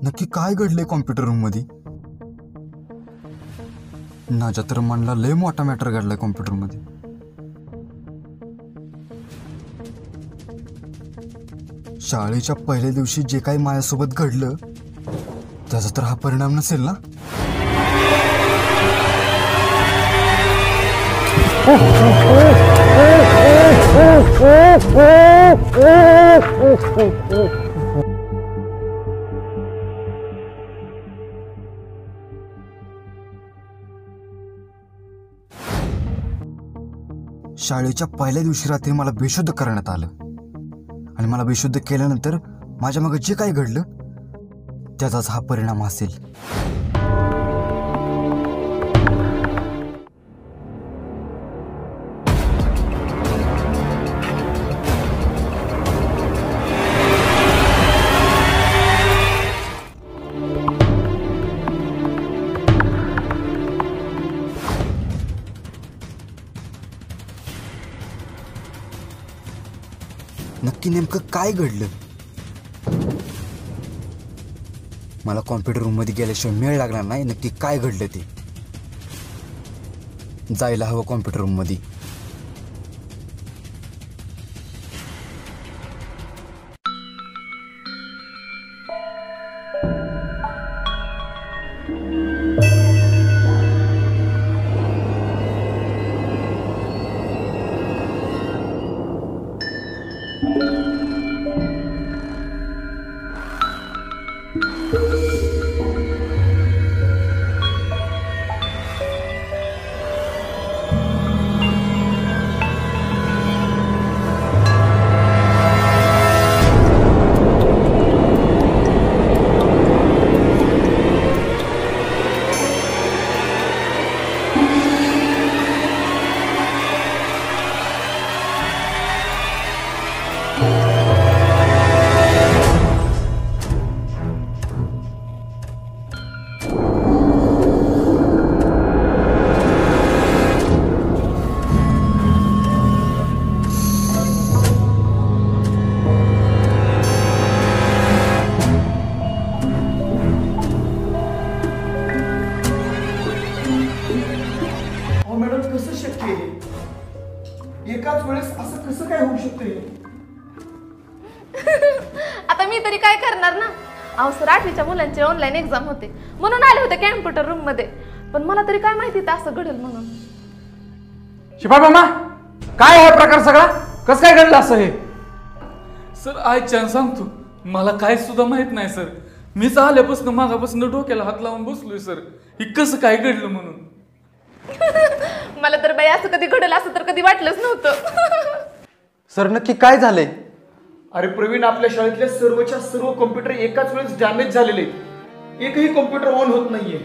नक्की काय घडलंय कॉम्प्युटर रूम मध्ये? नाजा तर म्हणला लय मोठा मॅटर घडलाय कॉम्प्युटर मध्ये. शाळेच्या पहिल्या दिवशी जे काही माझ्यासोबत घडलं त्याचा तर हा परिणाम नसेल ना? शाळेच्या पहिल्या दिवशी रात्री मला बेशुद्ध करण्यात आलं आणि मला बेशुद्ध केल्यानंतर माझ्या मागे जे काही घडलं त्याचाच हा परिणाम असेल. नक्की नेमकं काय घडलं? मला कॉम्प्युटर रूम मध्ये गेल्याशिवाय मेळ लागणार नाही. नक्की काय घडलं ते जायला हवं कॉम्प्युटर रूम मध्ये. एकाच वेळेस असं कसं काय होऊ शकते? आता मी तरी काय करणार ना. अहो सर, 8वीच्या मुलांची ऑनलाईन एक्झाम होते म्हणून आले होते कॅम्प्युटर रूम मध्ये. पण मला तरी काय माहिती असं घडेल म्हणून. शिपाई मामा, काय आहे प्रकार सगळा? कसं काय घडलं असं हे? सर आजच्या सांगतो, मला काय सुद्धा माहित नाही सर. मीच आल्यापासून मागापासून डोक्याला हात लावून बसलोय सर, हे कसं काय घडलं म्हणून. मला तर बाई असं कधी घडेल असं तर कधी वाटलंच नव्हतं. सर नक्की काय झालंय? अरे प्रवीण, आपल्या शाळेतल्या सर्वच्या सर्व कॉम्प्युटर एकाच वेळेस डॅमेज झालेले आहेत. एकही कॉम्प्युटर ऑन होत नाहीये.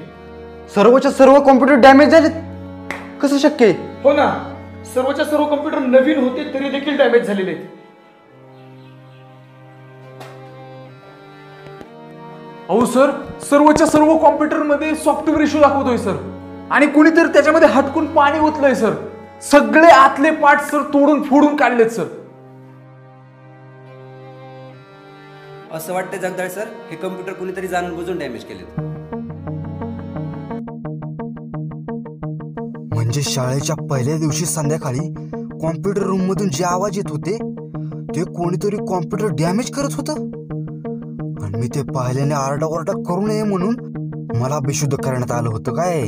सर्वच्या सर्व कॉम्प्युटर डॅमेज झालेत? कसं शक्य आहे? हो ना, सर्वच्या सर्व कॉम्प्युटर नवीन होते तरी देखील डॅमेज झालेले आहेत. अहो सर, सर्वच्या सर्व कॉम्प्युटर मध्ये सॉफ्टवेअर इश्यू दाखवतोय सर. आणि कुणीतरी त्याच्यामध्ये हटकून पाणी ओतलंय सर. सगळे आतले पार्ट सर तोडून फोडून काढलेत सर. असं वाटतंय जगदाळे सर, हे कम्प्युटर कुणीतरी जाणून बुजून डॅमेज केलेत. म्हणजे शाळेच्या पहिल्या दिवशी संध्याकाळी कॉम्प्युटर रूम मधून जे आवाज येत होते ते कोणीतरी कॉम्प्युटर डॅमेज करत होतं आणि मी ते पाहिल्याने आरडाओरडा करू नये म्हणून मला बेशुद्ध करण्यात आलं होतं. काय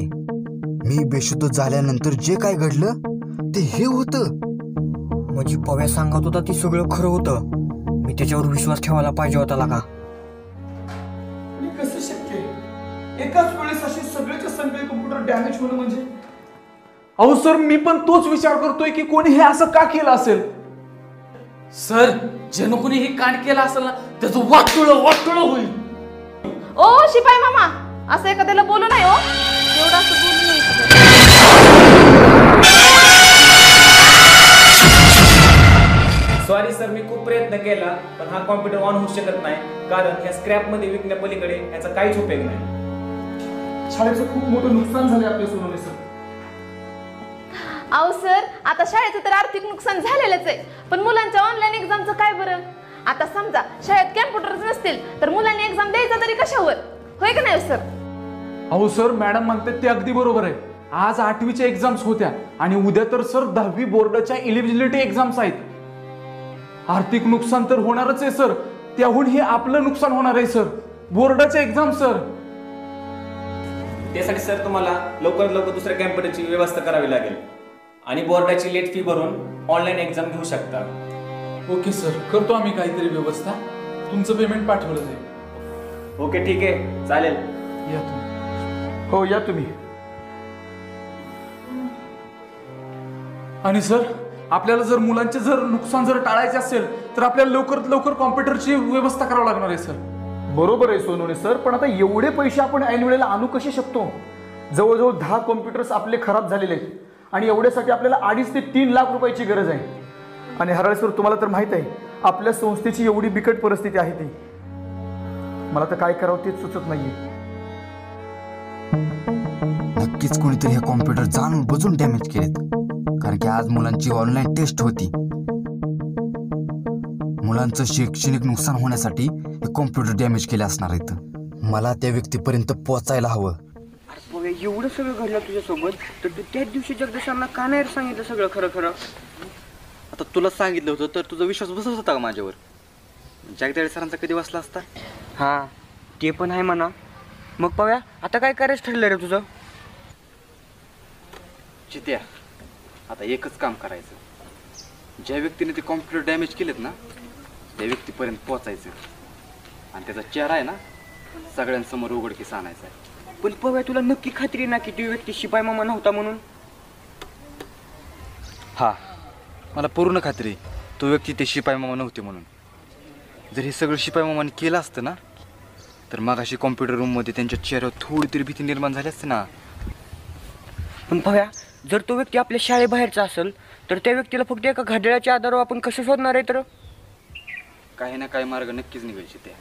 मी बेशुद्ध झाल्यानंतर जे काय घडलं ते हे होतं. म्हणजे पव्या सांगत होता ती सगळं खरं होतं. मी त्याच्यावर विश्वास ठेवायला पाहिजे होता का? कसं शक्य आहे एकाच वेळेस असे सगळेच्या सगळे कॉम्प्युटर डॅमेज होणं? म्हणजे अहो सर, मी पण तोच विचार करतोय की कोणी हे असं का केलं असेल. सर, ज्यानं कोणी हे कांड केलं असेल ना, त्याचं वाटोळं होईल. ओ शिपाई मामा, असं एखाद्याला बोलू नाही हो. एवढं असं बोलू नाही. सॉरी सर, मी खूप प्रयत्न केला पण हा कॉम्प्युटर ऑन होऊ शकत नाही, कारण या स्क्रॅप मध्ये विकण्यापलीकडे याचा काहीच उपयोग नाही. शाळेचं खूप मोठं नुकसान झालं आपल्या सोनवणे सर. अहो सर, आता शाळेचं तर आर्थिक नुकसान झालेलंच आहे, पण मुलांच्या ऑनलाईन एक्झामचं काय बरं? आता समजा शाळेत कॅम्प्युटर्स नसतील तर मुलांनी एक्झाम द्यायचा तरी कशावर, होय का नाही सर? अहो सर, मॅडम म्हणते ते अगदी बरोबर आहे. आज 8वीच्या एक्झाम्स होत्या आणि उद्या तर सर 10वी बोर्डाच्या एलिजिबिलिटी एक्झाम्स आहेत. आर्थिक नुकसान तर होणारच आहे सर, त्याहून हे आपलं नुकसान होणार आहे सर, बोर्डाचे एक्झाम सर. त्यासाठी सर तुम्हाला लवकरात लवकर दुसऱ्या कॅम्प्युटरची व्यवस्था करावी लागेल आणि बोर्डाची लेट फी भरून ऑनलाईन एक्झाम घेऊ शकता. ओके सर, करतो आम्ही काहीतरी व्यवस्था. तुमचं पेमेंट पाठवलं जाईल. ओके ठीक आहे, चालेल. या तुम्ही. हो या तुम्ही. आणि सर, आपल्याला जर मुलांचे जर नुकसान जर टाळायचे असेल तर आपल्याला लवकरात लवकर कॉम्प्युटरची व्यवस्था करावी लागणार आहे सर. बरोबर आहे सोनवणे सर, पण आता एवढे पैसे आपण ऐन वेळेला आणू कसे शकतो? जवळजवळ 10 कॉम्प्युटर्स आपले खराब झालेले आहेत आणि एवढ्यासाठी आपल्याला 2.5 ते 3 लाख रुपयाची गरज आहे. आणि हराळे सर, तुम्हाला तर माहित आहे आपल्या संस्थेची एवढी बिकट परिस्थिती आहे ती. मला तर काय करावं तेच सुचत नाहीये. नक्कीच कोणीतरी हे कॉम्प्युटर जाणून बुजून डॅमेज केलेत, कारण की आज मुलांची ऑनलाईन टेस्ट होती. मुलांचं शैक्षणिक नुकसान होण्यासाठी हे कॉम्प्युटर डॅमेज केले असणार आहेत. मला त्या व्यक्तीपर्यंत पोहोचायला हवं. अरे एवढं सगळं घडलं तुझ्यासोबत, तर तू त्याच दिवशी जगदीशांना का नाही सांगितलं सगळं खरं खरं? आता तुला सांगितलं होतं तर तुझा विश्वास बसत होता का माझ्यावर? जगदाळे सरांचा कधी बसला असता? हां, ते पण आहे म्हणा. मग पव्या, आता काय करायचं ठरलं रे तुझं? चित्या, आता एकच काम करायचं. ज्या व्यक्तीने ते कॉम्प्युटर डॅमेज केलेत ना, त्या व्यक्तीपर्यंत पोहोचायचं आणि त्याचा चेहरा आहे ना सगळ्यांसमोर उघडकीस आणायचा आहे. पण पव्या, तुला नक्की खात्री ना की ती व्यक्ती शिपाई मामा नव्हता म्हणून? हा, मला पूर्ण खात्री आहे तो व्यक्ती ते शिपाई मामा नव्हते म्हणून. जर हे सगळं शिपाई मामाने केलं असतं ना, तर मग अशी कॉम्प्युटर रूममध्ये त्यांच्या चेहऱ्यावर थोडी तरी भीती निर्माण झाली असते ना. पण पव्या, जर तो व्यक्ती आपल्या शाळेबाहेरचा असेल तर त्या व्यक्तीला फक्त एका घड्याळाच्या आधारावर आपण कसं शोधणार आहे? तर काही ना काही मार्ग नक्कीच निघायचे त्या.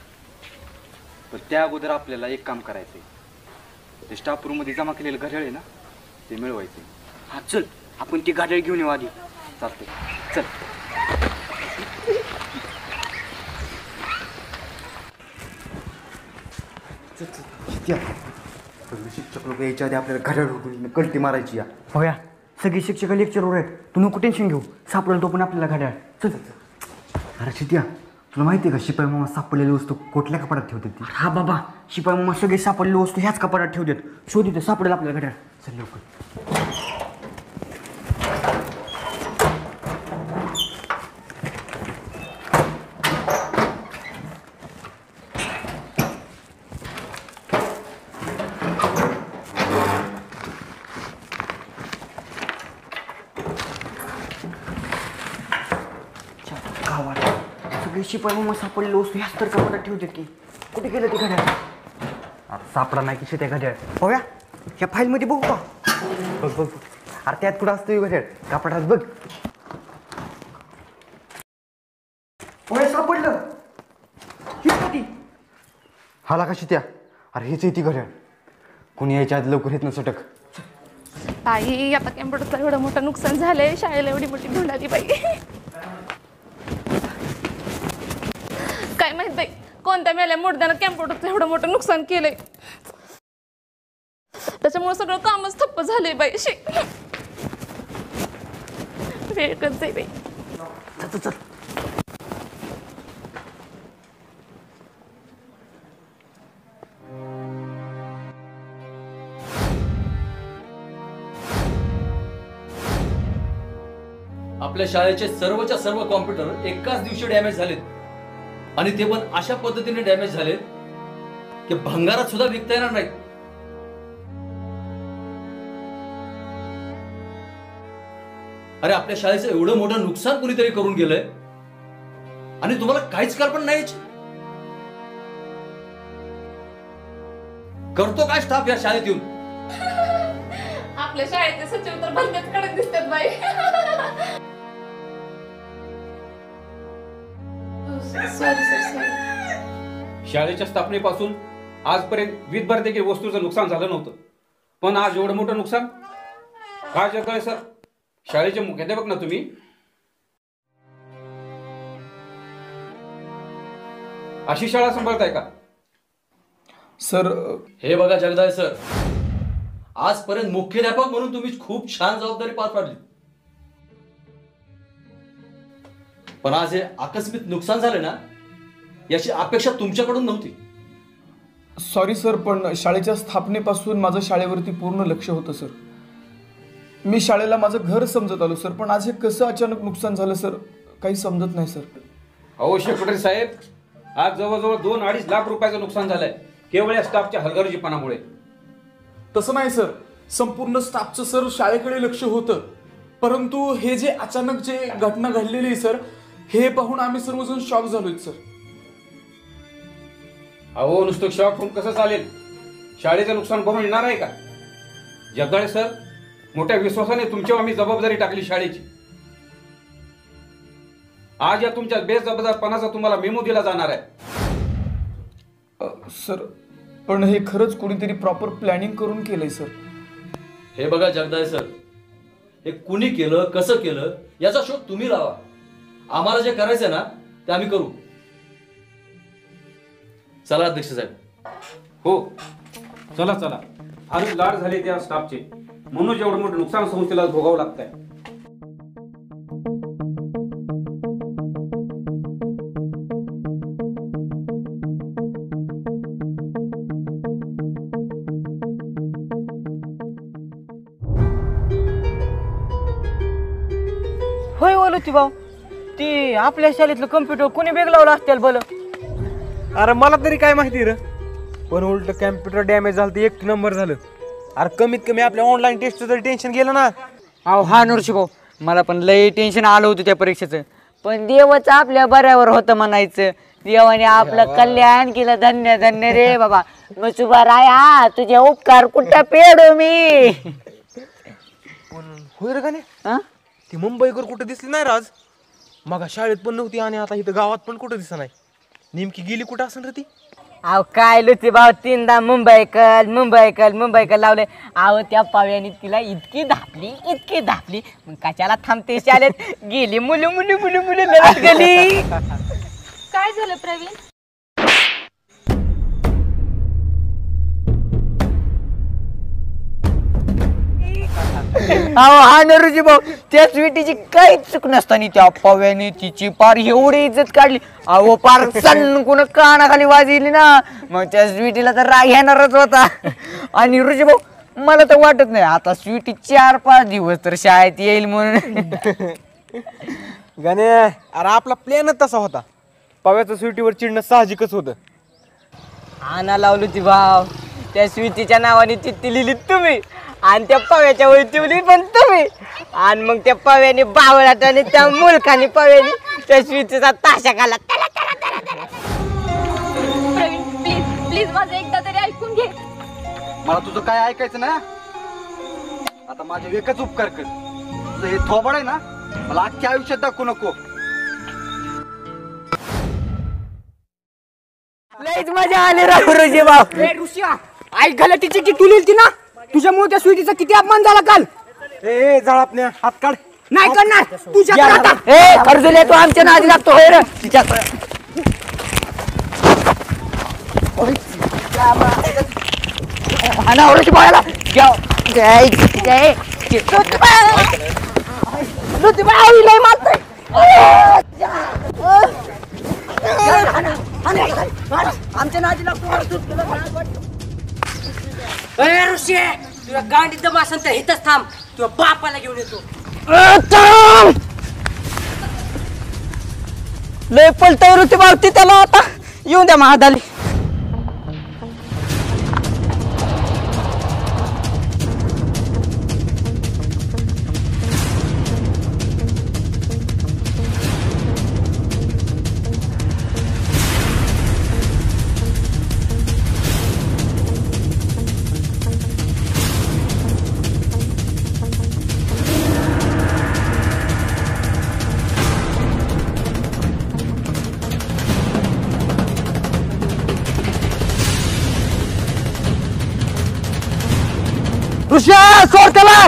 पण त्या अगोदर आपल्याला एक काम करायचं आहे. ते स्टाफ रूममध्ये जमा केलेलं घड्याळ आहे ना, ते मिळवायचे. हा, चल आपण ती घड्याळ घेऊन येऊ आधी. चालते, चल. शिक्षक लोक यायच्या आधी आपल्याला घड्याळ कल्टी मारायची. या पव्या, सगळी शिक्षक लेक्चरवर आहेत, तू नको टेन्शन घेऊ, सापडेल तो पण आपल्याला घड्याळ. चल. अरे शिट्या, तुला माहिती आहे का शिपाई मामा सापडलेली वस्तू कुठल्या कपाटात ठेवतात ती? हा बाबा, शिपाई मामा सगळे सापडलेली वस्तू ह्याच कपाटात ठेवतात. शोध इथे, सापडेल आपल्याला घड्याळ. चल लवकर. सगळे शिपाई मामा सापडलेली वस्तू ह्याच तर कपाटात ठेवतात की. कुठे गेलं ते घड्याळ? सापडा नाही की त्या घड्याळ. पव्या, ह्या फाईलमध्ये बघू का? बघ बघ. अरे त्यात कुठं असतं घड्याळ? कपाटात बघ. पव्या, सापडलं. हीच का ती? हाला कशी त्या? अरे हेच आहे ती घड्याळ. कोणी यायच्या आधी लवकर येत नसटक. बाई, आता कॅम्प्युटरचं एवढं मोठं नुकसान झालंय, शाळेला एवढी मोठी घेऊन आली बाई. काय माहित बाई, कोणत्या मेल्या मुर्द्यानं कॅम्प्युटरचं एवढं मोठं नुकसान केलंय. त्याच्यामुळे सगळं कामच ठप्प झालंय बाई. वेळ करत आहे बाई. चल चल. आपल्या शाळेचे सर्वच्या सर्व कॉम्प्युटर एकाच दिवशी डॅमेज झालेत आणि ते पण अशा पद्धतीने डॅमेज झालेत की भंगारात सुद्धा विकता येणार नाहीत. अरे आपल्या शाळेचं एवढं मोठं नुकसान कुणीतरी करून गेलंय आणि तुम्हाला काहीच कल्पना नाही. करतो काय स्टाफ या शाळेत येऊन? आपल्या शाळेचे सचिव तर भलतेच कडक दिसतात बाई. शाळेच्या स्थापनेपासून आजपर्यंत वीजभर देखील वस्तूचं नुकसान झालं नव्हतं, पण आज एवढं मोठं नुकसान काय जगताय सर? शाळेचे मुख्याध्यापक ना तुम्ही? अशी शाळा सांभाळताय का? सर हे बघा जगदाळे सर, आजपर्यंत मुख्याध्यापक म्हणून तुम्ही खूप छान जबाबदारी पार पाडली, पण आज हे आकस्मिक नुकसान झाले ना, याची अपेक्षा तुमच्याकडून नव्हती. सॉरी सर, पण शाळेच्या स्थापनेपासून माझं शाळेवरती पूर्ण लक्ष होतं सर. मी शाळेला माझं घर समजत आलो सर, पण आज हे कसं अचानक नुकसान झालं सर, काही समजत नाही सर. अहो सेक्रेटरी साहेब, आज जवळजवळ 2-2.5 लाख रुपयाचं नुकसान झालंय केवळ या स्टाफच्या हलगर्जीपणामुळे. तसं नाही सर, संपूर्ण स्टाफचं सर शाळेकडे लक्ष होतं, परंतु हे जे अचानक जे घटना घडलेली आहे सर, हे पाहून आम्ही सर्वजण शॉक झालोय सर. अहो नुसतं शॉक होऊन कसं चालेल? शाळेचं नुकसान भरून येणार आहे का? जगदाळे सर, मोठ्या विश्वासाने तुमच्यावर आम्ही जबाबदारी टाकली शाळेची. आज या तुमच्या बेजबाबदारपणाचा तुम्हाला मेमो दिला जाणार आहे. सर पण हे खरंच कोणीतरी प्रॉपर प्लॅनिंग करून केलंय सर. हे बघा जगदाळे सर, हे कुणी केलं, कसं केलं याचा शोध तुम्ही लावा. आम्हाला जे करायचंय ना ते आम्ही करू. चला अध्यक्ष साहेब. हो चला चला. आज लाड झाले त्या स्टाफचे, म्हणून एवढं मोठं नुकसान संस्थेला भोगावं लागतंय. होय बोलती भाऊ, ती आपल्या शाळेतलं कम्प्युटर कोणी बेग लावला असतील बोल. अरे मला तरी काय माहिती रे, पण उलट कॅम्प्युटर डॅमेज झालं तर 1 नंबर झालं. अरे कमीत कमी आपल्या ऑनलाईन टेस्टचं तरी टेन्शन गेलं ना. अहो हा नृषी भाऊ, मला पण लय टेन्शन आलं होतं त्या परीक्षेचं, पण देवाचं आपल्या बऱ्यावर होतं म्हणायचं. देवाने आपलं कल्याण केलं. धन्य धन्य रे बाबा. मसुबा राया, तुझे उपकार कुठं पेडू मी. होय रे गाणे, ती मुंबईकर कुठं दिसली नाही राज. मग शाळेत पण नव्हती आणि आता इथं गावात पण कुठं दिसत नाही. नेमकी गेली कुठं असेल रे ती? अहो काय लुची भाऊ, 3दा मुंबईकर लावले. अहो त्या पाव्याने तिला इतकी धापली, मग कशाला थांबते शाळेत, गेली मुलं लढत गेली. काय झालं प्रवीण? अहो हा नरुजी भाऊ, त्या स्वीटीची काहीच चूक नसताना त्या पव्याने तिची पार एवढी इज्जत काढली. अहो पार सण कोण कानाखाली वाजली ना, मग त्या स्वीटीला तर राग येणारच होता. आणि ऋषी भाऊ, मला तर वाटत नाही आता स्वीटी 4-5 दिवस तर शाळेत येईल म्हणून. गाणे, अरे आपला प्लॅनच तसा होता. पव्याचं स्वीटीवर चिडणं साहजिकच होतं. आणा लावली ती भाव, त्या स्वीटीच्या नावाने चिठ्ठी लिहिली तुम्ही, आणि त्या पव्याच्या वळी ठेवली पण तुम्ही. आणि मग त्या पव्याने बावळाटाने, त्या मुलखाने पव्याने त्या स्वीटीचा ताशा खाला. प्रवीण प्लीज प्लीज माझं एकदा तरी ऐकून घे. मला तुझं काय ऐकायचं ना. आता माझे एकच उपकार कर, तुझं हे थोबड आहे ना, मला अख्ख्या आयुष्यात दाखवू नको. लईच मजा आली राहू ऋषी भाऊ. ऋषिया, आई घाला तिची चिठ्ठी लिहिली ना, तुझ्यामुळे त्या स्वीटीचा किती अपमान झाला काल. ए जाळापण्या, हात काढ. नाही करणार तुझ्या. ए अर्जुले, तू आमच्या नादी लागतो होय रे. तिच्या ऋषी भावाला आमच्या नादी लागतो. ऋषी, तुला गांडीत दम असेल तर इथंच थांब, तुझ्या बापाला घेऊन येतो. लय पलतय ऋषी भाऊ, ती त्याला आता येऊन द्या महादाली. ऋषा सोड त्याला.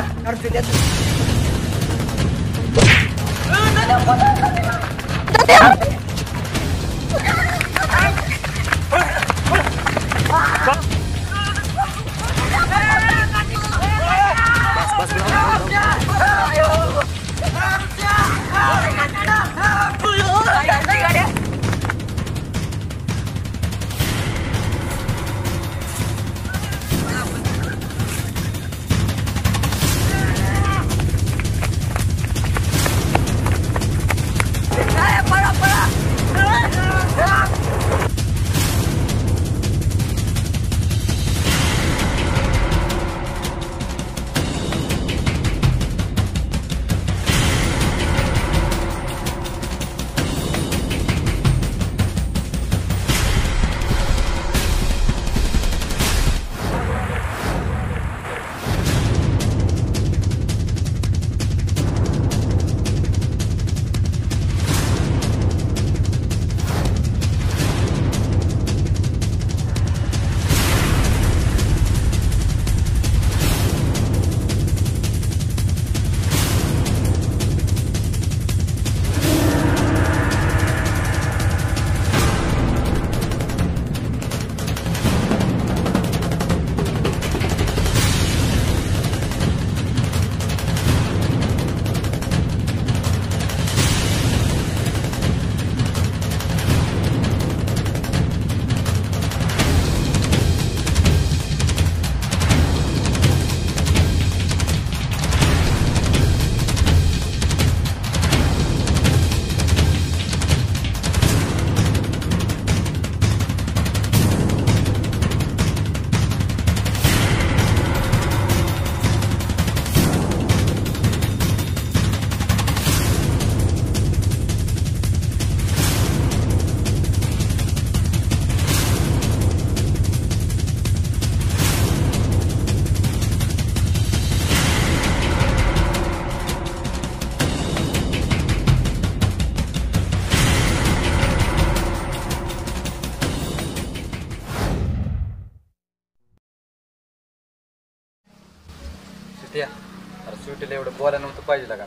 एवढं बोलायला नव्हतं पाहिजे लागा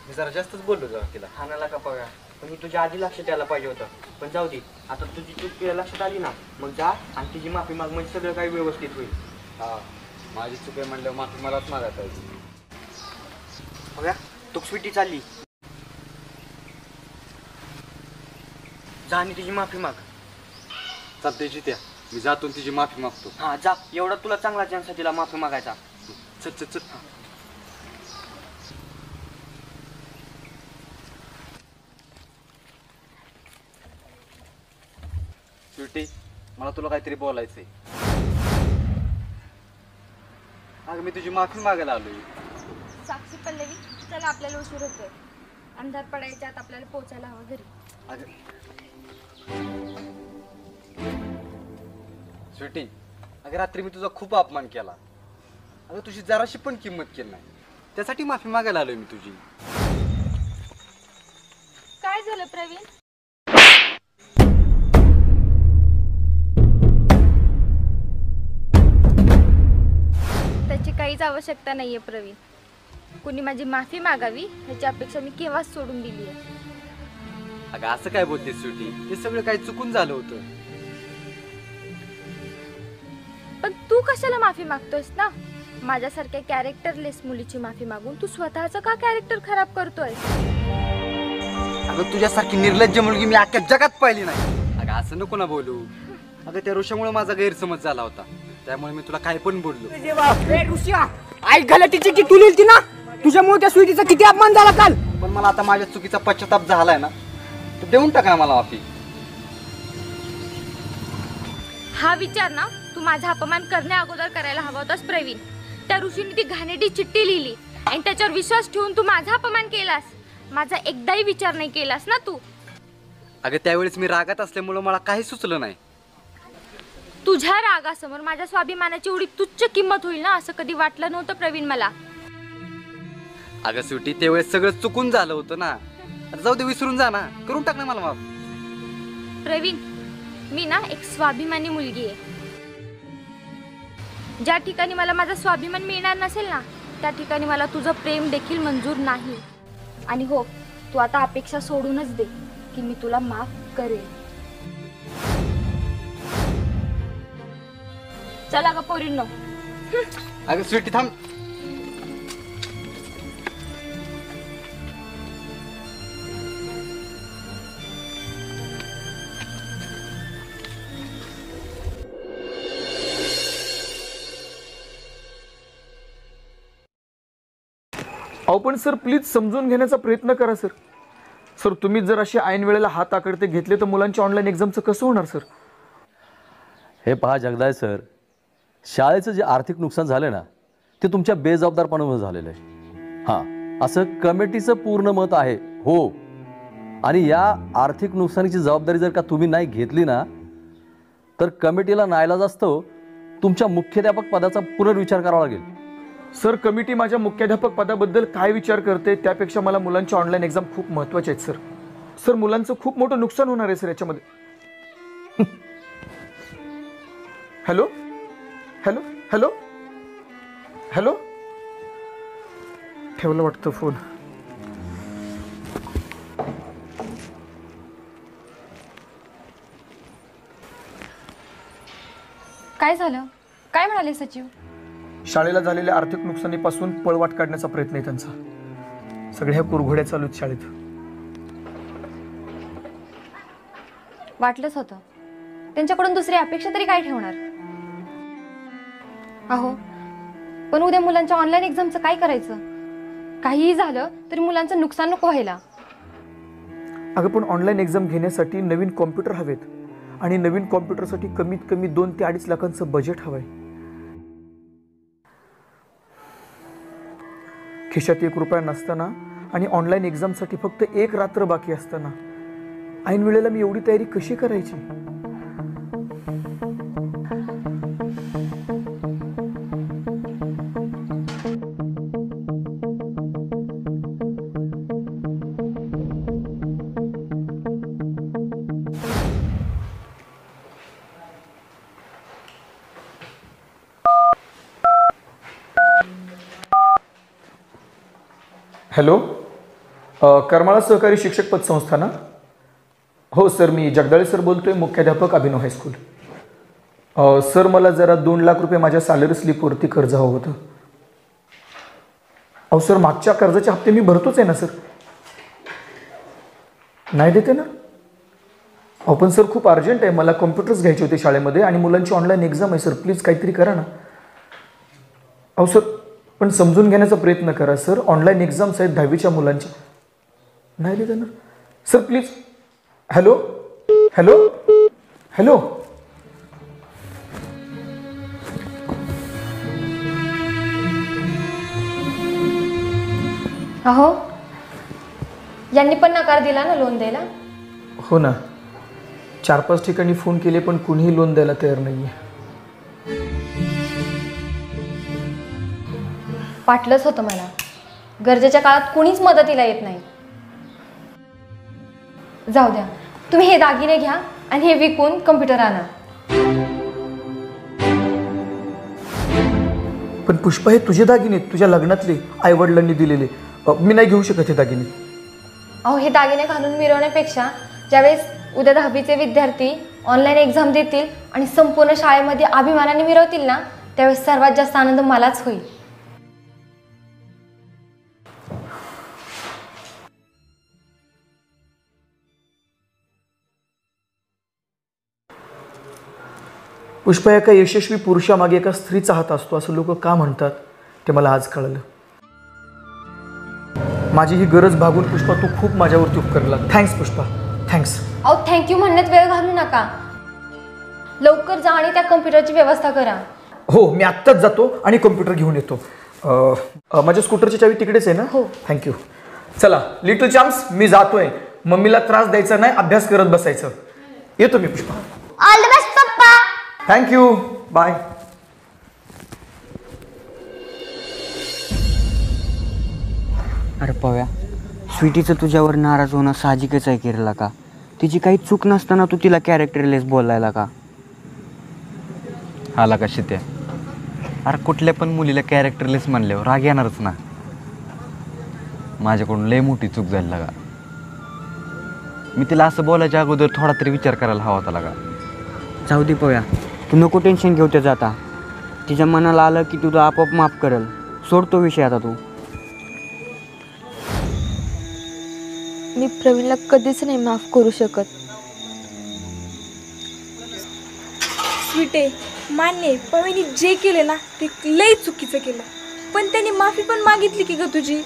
मी जरा जास्तच बोललो जरा तिला. हाणाला का बघा पण मी तुझ्या आधी लक्ष द्यायला पाहिजे होतं. पण जाऊ दे, आता तुझी चूक तुला लक्षात आली ना, मग जा आणि तिची माफी माग, म्हणजे सगळं काही व्यवस्थित होईल. हा माझी चूक आहे म्हणल्यावर माफी मलाच मागायला पाहिजे. बघा तू स्वीटी चालली, जा आणि तिची माफी माग. चालतंय जित्या, मी जातो आणि तिची माफी मागतो. हा जा, एवढा तुला चांगला चान्स आहे तिला माफी मागायचा. चल चल चल. स्वीटी, मला तुला काहीतरी बोलायचंय. अगं मी तुझी माफी मागायला आलोय. साक्षी पल्लवी, चला आपल्याला उशीर होतोय. अंधार पडायच्या आत आपल्याला पोहोचायला हवं घरी. स्वीटी, अगं रात्री मी तुझा खूप अपमान केला. अगं तुझी जराशी पण किंमत केली नाही, त्यासाठी माफी मागायला आलोय मी तुझी. काय झालं प्रवीण? त्याची काहीच आवश्यकता नाहीये प्रवीण. कुणी माझी माफी मागावी ह्याची अपेक्षा मी केव्हाच सोडून दिली आहे. अगं असं काय बोलते स्वीटी, हे सगळं काही चुकून झालं होतं. पण तू कशाला माफी मागतोयस ना? माझ्यासारख्या कॅरेक्टरलेस मुलीची माफी मागून तू स्वतःचं का कॅरेक्टर खराब करतोय? अगं तुझ्यासारखी निर्लज्ज मुलगी मी अख्ख्या जगात पाहिली नाही. अगं असं नको ना बोलू. अगं त्या ऋषामुळे माझा गैरसमज झाला होता, त्यामुळे मी तुला काय पण बोललो. आई गलतीची की तुली ती ना, तुझ्यामुळे त्या स्वीटीचा किती अपमान झाला काल. पण मला आता माझ्या चुकीचा पश्चाताप झालाय ना, तर देऊन टाका मला माफी. हा विचार ना तू माझा अपमान करण्या अगोदर करायला हवा होतास प्रवीण. त्या ऋषीने ती घाणेरडी चिठ्ठी लिहिली आणि त्याच्यावर विश्वास ठेवून तू माझा अपमान केलास. माझा एकदाही विचार नाही केलास ना तू. अगं त्यावेळेस मी रागात असल्यामुळे मला काही सुचलं नाही. तुझ्या रागासमोर माझ्या स्वाभिमानाची एवढी तुच्छ किंमत होईल ना असं कधी वाटलं नव्हतं प्रवीण मला. अगं सुटी, त्यावेळेस सगळं चुकून झालं होतं ना. आता जाऊ दे, विसरून जा ना, करून टाक ना मला माफ. प्रवीण, मी ना एक स्वाभिमानी मुलगी आहे. ज्या ठिकाणी मला माझा स्वाभिमान मिळणार नसेल ना, त्या ठिकाणी मला तुझं प्रेम देखील मंजूर नाही. आणि हो, तू आता अपेक्षा सोडूनच दे की मी तुला माफ करेन. चला ग पोरींनो. अगं स्वीटी थांब. अहो पण सर प्लीज समजून घेण्याचा प्रयत्न करा सर. सर तुम्ही जर असे ऐन वेळेला हात आकडते घेतले तर मुलांच्या ऑनलाईन एक्झामचं कसं होणार सर? हे पहा जगदाय सर, शाळेचं जे आर्थिक नुकसान झालं ना ते तुमच्या बेजबाबदारपणामुळे झालेलं आहे. हां, असं कमिटीचं पूर्ण मत आहे. हो, आणि या आर्थिक नुकसानीची जबाबदारी जर का तुम्ही नाही घेतली ना तर कमिटीला नाईलाज असतो तुमच्या मुख्याध्यापक पदाचा पुनर्विचार करावा लागेल. सर कमिटी माझ्या मुख्याध्यापक पदाबद्दल काय विचार करते त्यापेक्षा मला मुलांच्या ऑनलाईन एक्झाम खूप महत्त्वाचे आहेत सर. सर मुलांचं खूप मोठं नुकसान होणार आहे सर याच्यामध्ये. हॅलो हॅलो हॅलो हॅलो, ठेवलं वाटतं फोन. काय झालं? काय म्हणाले सचिव? शाळेला झालेल्या आर्थिक नुकसानीपासून पळवाट काढण्याचा प्रयत्न आहे त्यांचा. सगळ्या कुरघोड्या चालू आहेत शाळेत. वाटलंच होतं. त्यांच्याकडून दुसरी अपेक्षा तरी काय ठेवणार? अहो पण उद्या मुलांच्या ऑनलाईन एक्झामचं काय करायचं? काहीही झालं तरी मुलांचं नुकसान नको व्हायला. अगं पण ऑनलाईन एक्झाम घेण्यासाठी नवीन कॉम्प्युटर हवेत आणि नवीन कॉम्प्युटरसाठी कमीत कमी 2 ते 2.5 लाखांचं बजेट हवंय. खिशात 1 रुपया नसताना आणि ऑनलाईन एक्झामसाठी फक्त 1 रात्र बाकी असताना ऐन वेळेला मी एवढी तयारी कशी करायची? हॅलो, करमाळा सहकारी शिक्षक पतसंस्था ना? हो सर, मी जगदाळे सर बोलतोय, मुख्याध्यापक अभिनव हायस्कूल. सर, मला जरा 2 लाख रुपये माझ्या सॅलरी स्लिपवरती कर्ज हवं होतं. अहो सर, मागच्या कर्जाचे हप्ते मी भरतोच आहे ना सर. नाही देते ना? अहो पण सर, खूप अर्जंट आहे, मला कॉम्प्युटर्स घ्यायचे होते शाळेमध्ये आणि मुलांची ऑनलाईन एक्झाम आहे सर. प्लीज काहीतरी करा ना. अहो सर, पण समजून घेण्याचा प्रयत्न करा सर. ऑनलाईन एक्झाम्स आहेत 10वीच्या मुलांच्या. नाही देते ना sir, please. Hello hello hello. अहो, यांनी पण नकार दिला ना लोन द्यायला. हो ना, 4-5 ठिकाणी फोन केले पण कुणीही लोन द्यायला तयार नाहीये. वाटलंच होतं मला, गरजेच्या काळात कुणीच मदतीला येत नाही. जाऊ द्या, तुम्ही हे दागिने घ्या आणि हे विकून कम्प्युटर आणा. पण पुष्पा, हे तुझे दागिने तुझ्या लग्नातले आई वडिलांनी दिलेले. मी नाही घेऊ शकत हे दागिने. अहो, हे दागिने घालून मिरवण्यापेक्षा ज्यावेळेस उद्या 10वीचे विद्यार्थी ऑनलाईन एक्झाम देतील आणि संपूर्ण शाळेमध्ये अभिमानाने मिरवतील ना, त्यावेळेस सर्वात जास्त आनंद मलाच होईल. पुष्पा, एका यशस्वी पुरुषामागे एका स्त्रीचा हात असतो असं लोक का म्हणतात ते मला आज कळलं. माझी ही गरज भागून पुष्पा, तू खूप माझ्यावरती उपकार केला. Thanks Pushpa, thanks. अहो, थँक्यू म्हणण्यात वेळ घालू नका. लवकर जा आणि त्या कम्प्युटरची व्यवस्था करा. हो, मी आत्ताच जातो आणि कम्प्युटर घेऊन येतो. माझ्या स्कूटरची चावी तिकडेच आहे ना? हो. थँक्यू. चला लिटल चॅम्प्स, मी जातोय. मम्मीला त्रास द्यायचा नाही, अभ्यास करत बसायचं. येतो मी Pushpa. All the best papa. Thank you, bye. अरे पव्या, स्वीटीचं तुझ्यावर नाराज होणं साहजिकच आहे केरला का? तिची काही चूक नसताना तू तिला कॅरेक्टरलेस बोलायला का? आला का शित्या? अरे कुठल्या पण मुलीला कॅरेक्टरलेस म्हणल्यावर राग येणारच ना. माझ्याकडून लय मोठी चूक झाली लागा. मी तिला असं बोलायच्या अगोदर थोडा तरी विचार करायला हवा होता लागा. जाऊ दे पव्या, तू नको टेन्शन घेऊ त्याचं. आता तिच्या मनाला आलं की तुझं आपोआप माफ करेल. सोड तो विषय आता तू. मी प्रवीणला कधीच नाही माफ करू शकत. स्वीटे, मान्य, प्रवीणने जे केले ना ते लई चुकीचं केलं, पण त्यांनी माफी पण मागितली की ग तुझी.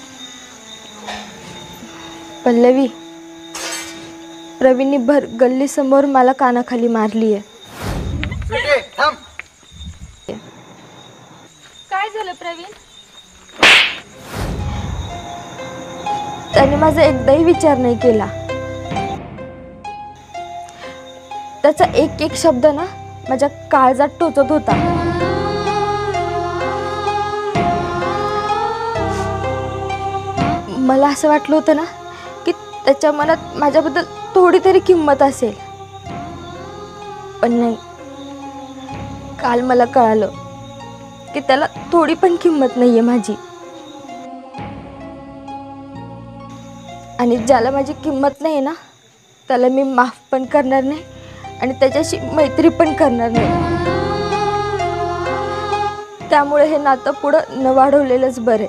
पल्लवी, प्रवीणने भर गल्लीसमोर मला कानाखाली मारली आहे. काय झालं प्रवीण? त्याने माझा एकदाही विचार नाही केला. त्याचा एक एक शब्द ना माझ्या काळजात टोचत होता. मला असं वाटलं होतं ना की त्याच्या मनात माझ्याबद्दल थोडी तरी किंमत असेल, पण नाही. काल मला कळालं की त्याला थोडी पण किंमत नाहीये माझी. आणि ज्याला माझी किंमत नाही ना त्याला मी माफ पण करणार नाही आणि त्याच्याशी मैत्री पण करणार नाही. त्यामुळे हे नातं पुढं न वाढवलेलंच बरं.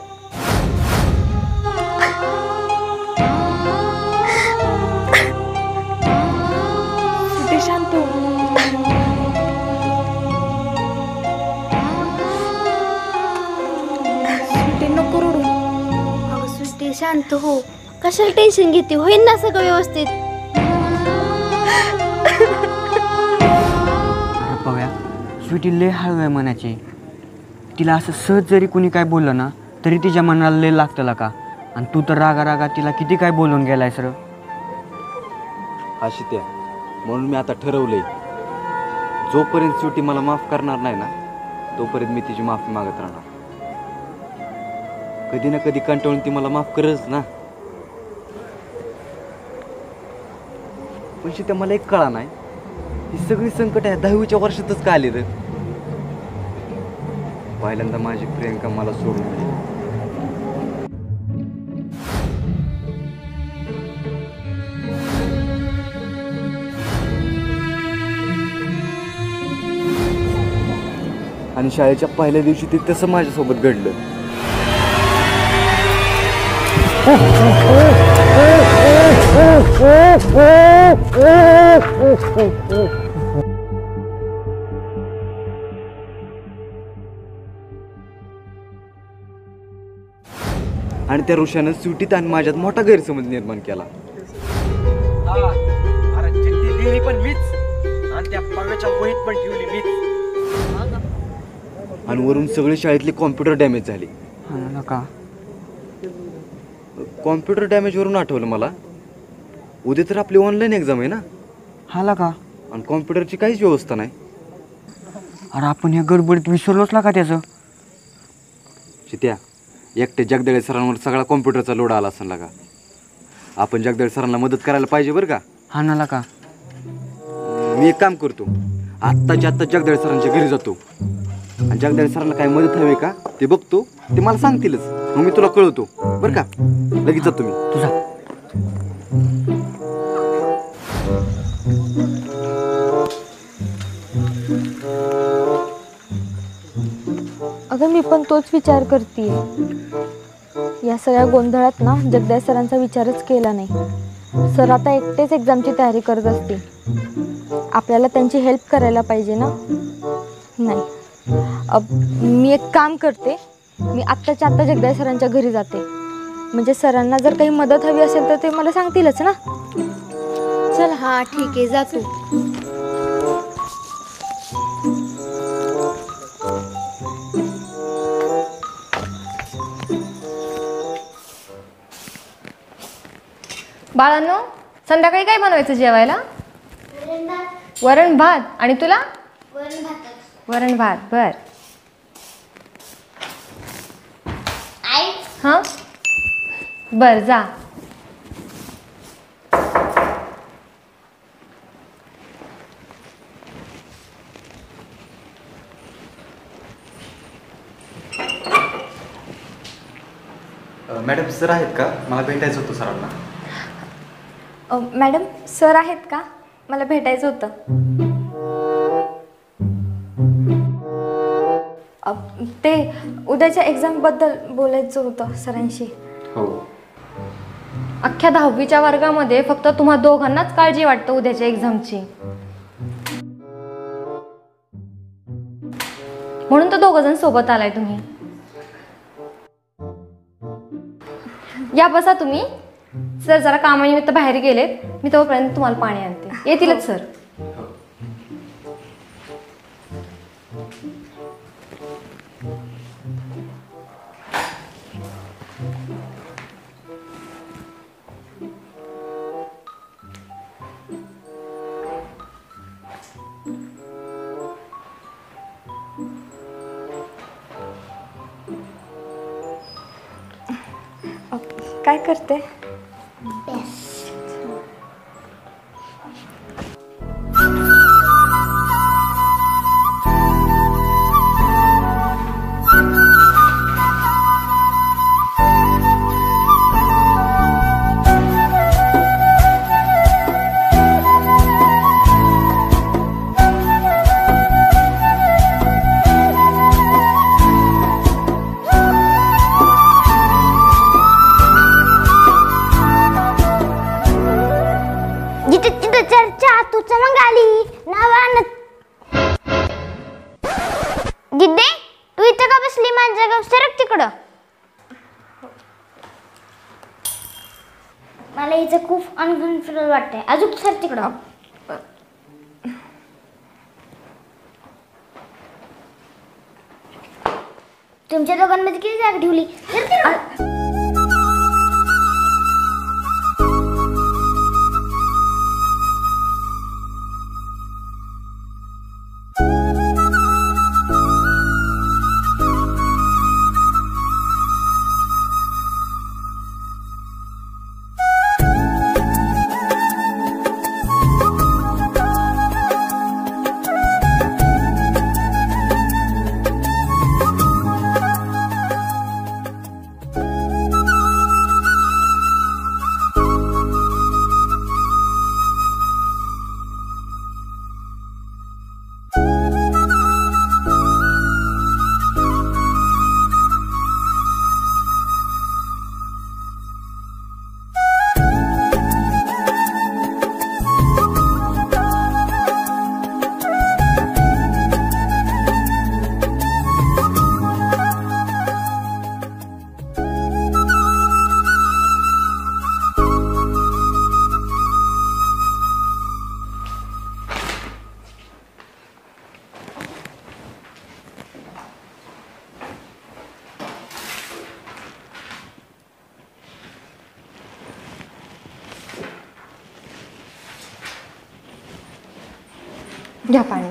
शांत हो. स्वीटी नको रडू. अगं स्वीटी शांत हो, कशाला टेन्शन घेते, होईल ना सगळं व्यवस्थित. अरे पव्या, स्वीटी लय हळू आहे मनाची. तिला असं सहज जरी कुणी काय बोललं ना तरी तिच्या मनाला लय लागतं का? आणि तू तर रागा रागा तिला किती काय बोलून गेलाय सर. हा शित्या, म्हणून मी आता ठरवलंय, जोपर्यंत स्वीटी मला माफ करणार नाही ना तोपर्यंत मी तिची माफी मागत राहणार. कधी ना कधी कंटाळून ती मला माफ करच ना. पण शित्या, मला एक कळा नाही, ही सगळी संकट आहे 10वीच्या वर्षातच का आली रे? पहिल्यांदा माझी प्रियंका मला सोडून गेली, आणि शाळेच्या पहिल्या दिवशी ते तसं माझ्यासोबत घडलं. आणि त्या ऋषानं स्वीटीत आणि माझ्यात मोठा गैरसमज निर्माण केला. अरे चिठ्ठी लिहिली पण मीच आणि त्या पव्याच्या वहीत पण ठेवली मीच. आणि वरून सगळे शाळेतले कॉम्प्युटर डॅमेज झाले. का कॉम्प्युटर डॅमेज वरून आठवलं मला, उद्या तर आपली ऑनलाईन एक्झाम आहे ना. हाला का? आणि कॉम्प्युटरची काहीच व्यवस्था नाही. अरे आपण या गडबडीत विसरलोच का त्याचं? चित्या, एकटे जगदळे सरांवर सगळा कॉम्प्युटरचा लोड आला असेल का. आपण जगदळे सरांना मदत करायला पाहिजे बरं का. हा ना का? मी एक काम करतो, आत्ताच्या आत्ता जगदळे सरांच्या घरी जातो आणि जगदळे सरांना काय मदत हवी का ते बघतो. ते मला सांगतीलच, मग मी तुला कळवतो बरं का. लगेच जातो मी. तुझा अगं मी पण तोच विचार करते. या सगळ्या गोंधळात ना जगदाय सरांचा विचारच केला नाही. सर आता एकटेच एक्झामची तयारी करत असते. आपल्याला त्यांची हेल्प करायला पाहिजे ना. नाही मी एक काम करते, मी आत्ताच्या आत्ता जगदाय सरांच्या घरी जाते. म्हणजे सरांना जर काही मदत हवी असेल तर ते मला सांगतीलच ना. चल हा ठीक आहे जातो. बाळांनो, संध्याकाळी काय बनवायचं जेवायला? वरण भात. आणि तुला? वरण भात. बर. हां बर जा. मॅडम सर आहेत का? मला भेटायचं होतं सरांना. मॅडम सर आहेत का? मला भेटायचं होतं. ते उद्याच्या एक्झामबद्दल बोलायचं होतं सरांशी. हो. अख्ख्या 10वीच्या वर्गामध्ये फक्त तुम्हा दोघांनाच काळजी वाटतं उद्याच्या एक्झामची. म्हणून तर दोघं जण सोबत आलाय तुम्ही. या बसा तुम्ही. सर जरा कामानिमित्त बाहेर गेलेत, मी तोपर्यंत तुम्हाला पाणी आणते. येतीलच सर. काय करते? गिद्दे तू इथं का बसली? माझ्या गाव सरक तिकडं. मला इथं खूप अनकम्फर्टेबल वाटतंय. अजून सर तिकडं. तुमच्या दोघांमध्ये किती जागा ठेवली? घ्या पाणी.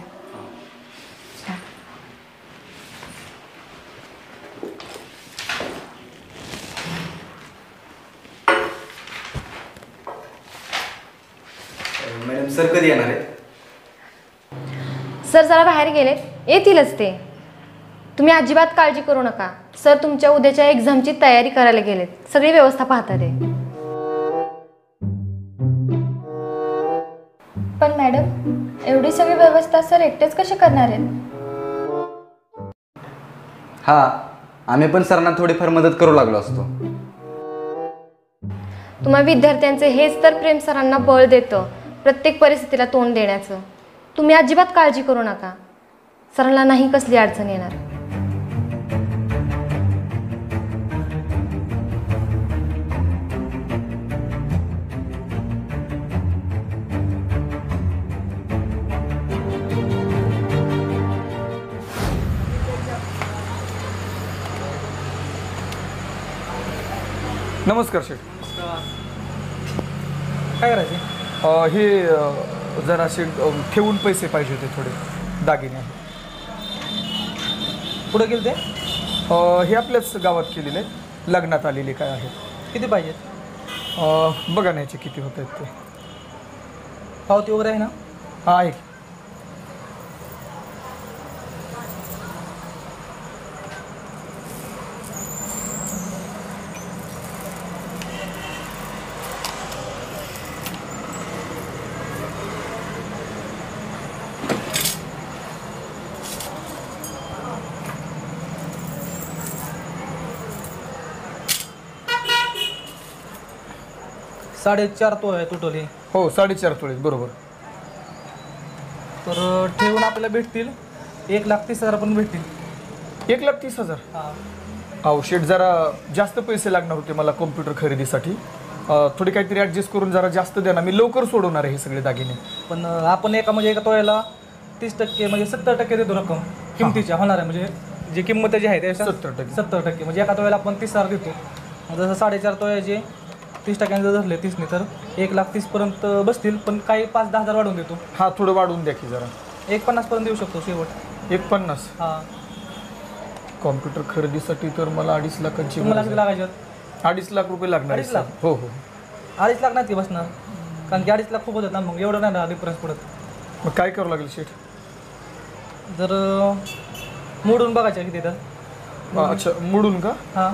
मॅडम सर कधी येणार आहेत? सर जरा बाहेर गेलेत, येतीलच ते. तुम्ही अजिबात काळजी करू नका. सर तुमच्या उद्याच्या एक्झामची तयारी करायला गेलेत, सगळी व्यवस्था पाहतात आहे. पण मॅडम एवढी सगळी व्यवस्था सर एकटेच कसे करणार आहेत? हा, आम्ही पण सरांना थोडीफार मदत करू लागलो असतो. तुम्हा विद्यार्थ्यांचे हेच तर प्रेम सरांना बळ देतं प्रत्येक परिस्थितीला तोंड देण्याचं. तुम्ही अजिबात काळजी करू नका, सरांना नाही कसली अडचण येणार. नमस्कार शेठ. काय करायचे? हे जराशे ठेवून पैसे पाहिजे होते, थोडे दागिने. कुठं गेले ते? हे आपल्याच गावात केलेले आहेत, लग्नात आलेले काय आहेत. किती पाहिजेत? बघा ना ह्याचे किती होत आहेत ते. पावती वगैरे आहे ना? हां आहे. साडेचार तोळे आहे टोटल हे. हो 4.5 तोळे बरोबर. तर ठेवून आपल्याला भेटतील 1,30,000 पण भेटतील. 1,30,000? अहो शेठ जरा जास्त पैसे लागणार होते मला कॉम्प्युटर खरेदीसाठी. थोडी काहीतरी ॲडजस्ट करून जरा जास्त द्या ना, मी लवकर सोडवणार आहे हे सगळे दागिने. पण आपण एका तोळ्याला 30% म्हणजे 70% देतो रक्कम किमतीच्या होणार आहे. म्हणजे जी किंमत त्याची आहे त्या 70% म्हणजे एका तोळ्याला आपण 30,000 देतो. जसं 4.5 तोळ्याचे 30% जर धरले 30ने तर 1,30,000 पर्यंत बसतील. पण काही 5-10 हजार वाढवून देतो. हां थोडं वाढवून द्या की जरा. 1,50,000 पर्यंत देऊ शकतो शेवट. 1,50,000? हां. कॉम्प्युटर खरेदीसाठी तर मला 2.5 लाखांची तुम्हाला किती लागायचे? 2.5 लाख रुपये लागणार. 2.5 लाख? हो हो. 2.5 लाख नाही बसणार, कारण की 2.5 लाख खूप होतात ना, मग एवढं नाही ना डिफरन्स पडत. मग काय करावं लागेल शेठ? जर मोडून बघायचं किती तर. अच्छा मोडून का? हां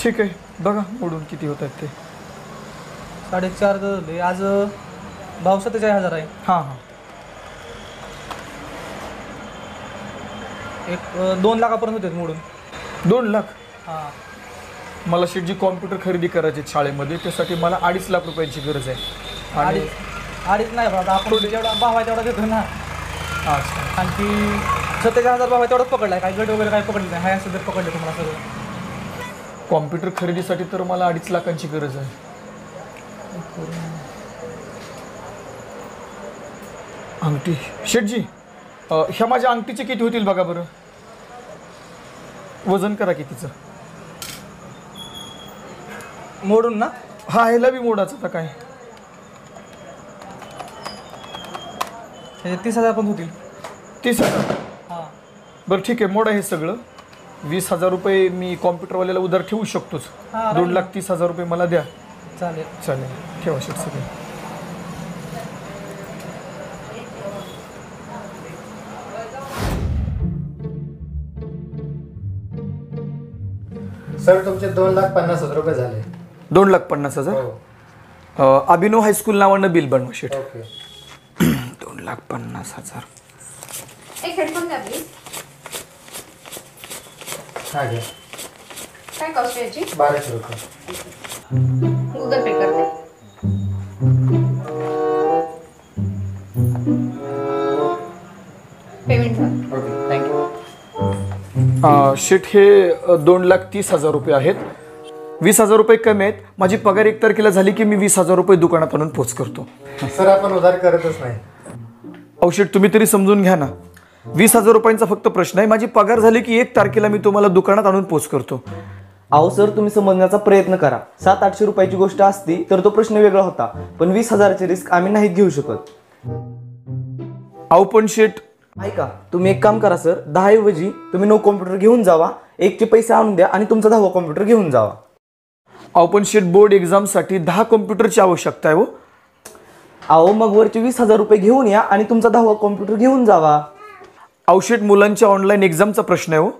ठीक आहे, बघा मोडून किती होत आहेत ते. 4.5 धरले, आज भाव 47,000 आहे. हां हां. 2 लाखापर्यंत होते मोडून. 2 लाख? हां. मला शेठजी कॉम्प्युटर खरेदी करायचे शाळेमध्ये, त्यासाठी मला 2.5 लाख रुपयांची गरज आहे. आणि 2.5 नाही बाबा, आपण जेवढा भाव आहे तेवढा देतो ना. अच्छा. आणखी 47,000 भाव आहे तेवढंच पकडला आहे, काही गट वगैरे काही पकडले नाही. हाय असं जर पकडले तुम्हाला सगळं. कॉम्प्युटर खरेदीसाठी तर मला 2.5 लाखांची गरज आहे. अंगठी शेठजी, ह्या माझ्या अंगठीचे किती होतील बघा बरं. वजन करा कितीचं. मोडून ना? हा ह्याला बी मोडाचं तर काय. 30,000 पण होतील. 30,000? हां बरं ठीक आहे, मोडा हे सगळं. 20,000 रुपये मी कॉम्प्युटरवाल्याला उधार ठेवू शकतोच. 2,30,000 रुपये मला द्या. चालेल चालेल, ठेवा शेठ सगळे. सर तुमचे 2,50,000 रुपये झाले. 2,50,000? अभिनव हायस्कूल नावानं बिल बनवा शेठ. ओके. 2,50,000. एक हेडफोन द्या प्लीज. हा घ्या. काय कॉस्ट याची? 1200 रुपये. गूगल पे करते. पेमेंट झालं. Okay thank you. शेठ हे 2,30,000 रुपये आहेत. 20,000 रुपये कमी आहेत. माझी पगार 1 तारखेला झाली की मी 20,000 रुपये दुकानात आणून पोच करतो. सर आपण उधार करतच नाही. अहो शेठ तुम्ही तरी समजून घ्या ना. 20,000 रुपयांचा फक्त प्रश्न आहे. माझी पगार झाली की 1 तारखेला मी तुम्हाला दुकानात आणून पोच करतो. अहो सर तुम्ही समजण्याचा प्रयत्न करा. 700-800 रुपयाची गोष्ट असती तर तो प्रश्न वेगळा होता, पण 20,000ची रिस्क आम्ही नाही घेऊ शकत. अहो पण शेट, ऐका, तुम्ही एक काम करा सर, 10 ऐवजी तुम्ही 9 कॉम्प्युटर घेऊन जावा, 1चे पैसे आणून द्या आणि तुमचा 10वा कॉम्प्युटर घेऊन जावा. अहो पण शेट, बोर्ड एक्झामसाठी 10 कॉम्प्युटरची आवश्यकता आहे हो. अहो मग वरचे 20,000 रुपये घेऊन या आणि तुमचा 10वा कॉम्प्युटर घेऊन जावा. अहो शेट, मुलांच्या ऑनलाईन एक्झामचा प्रश्न आहे हो.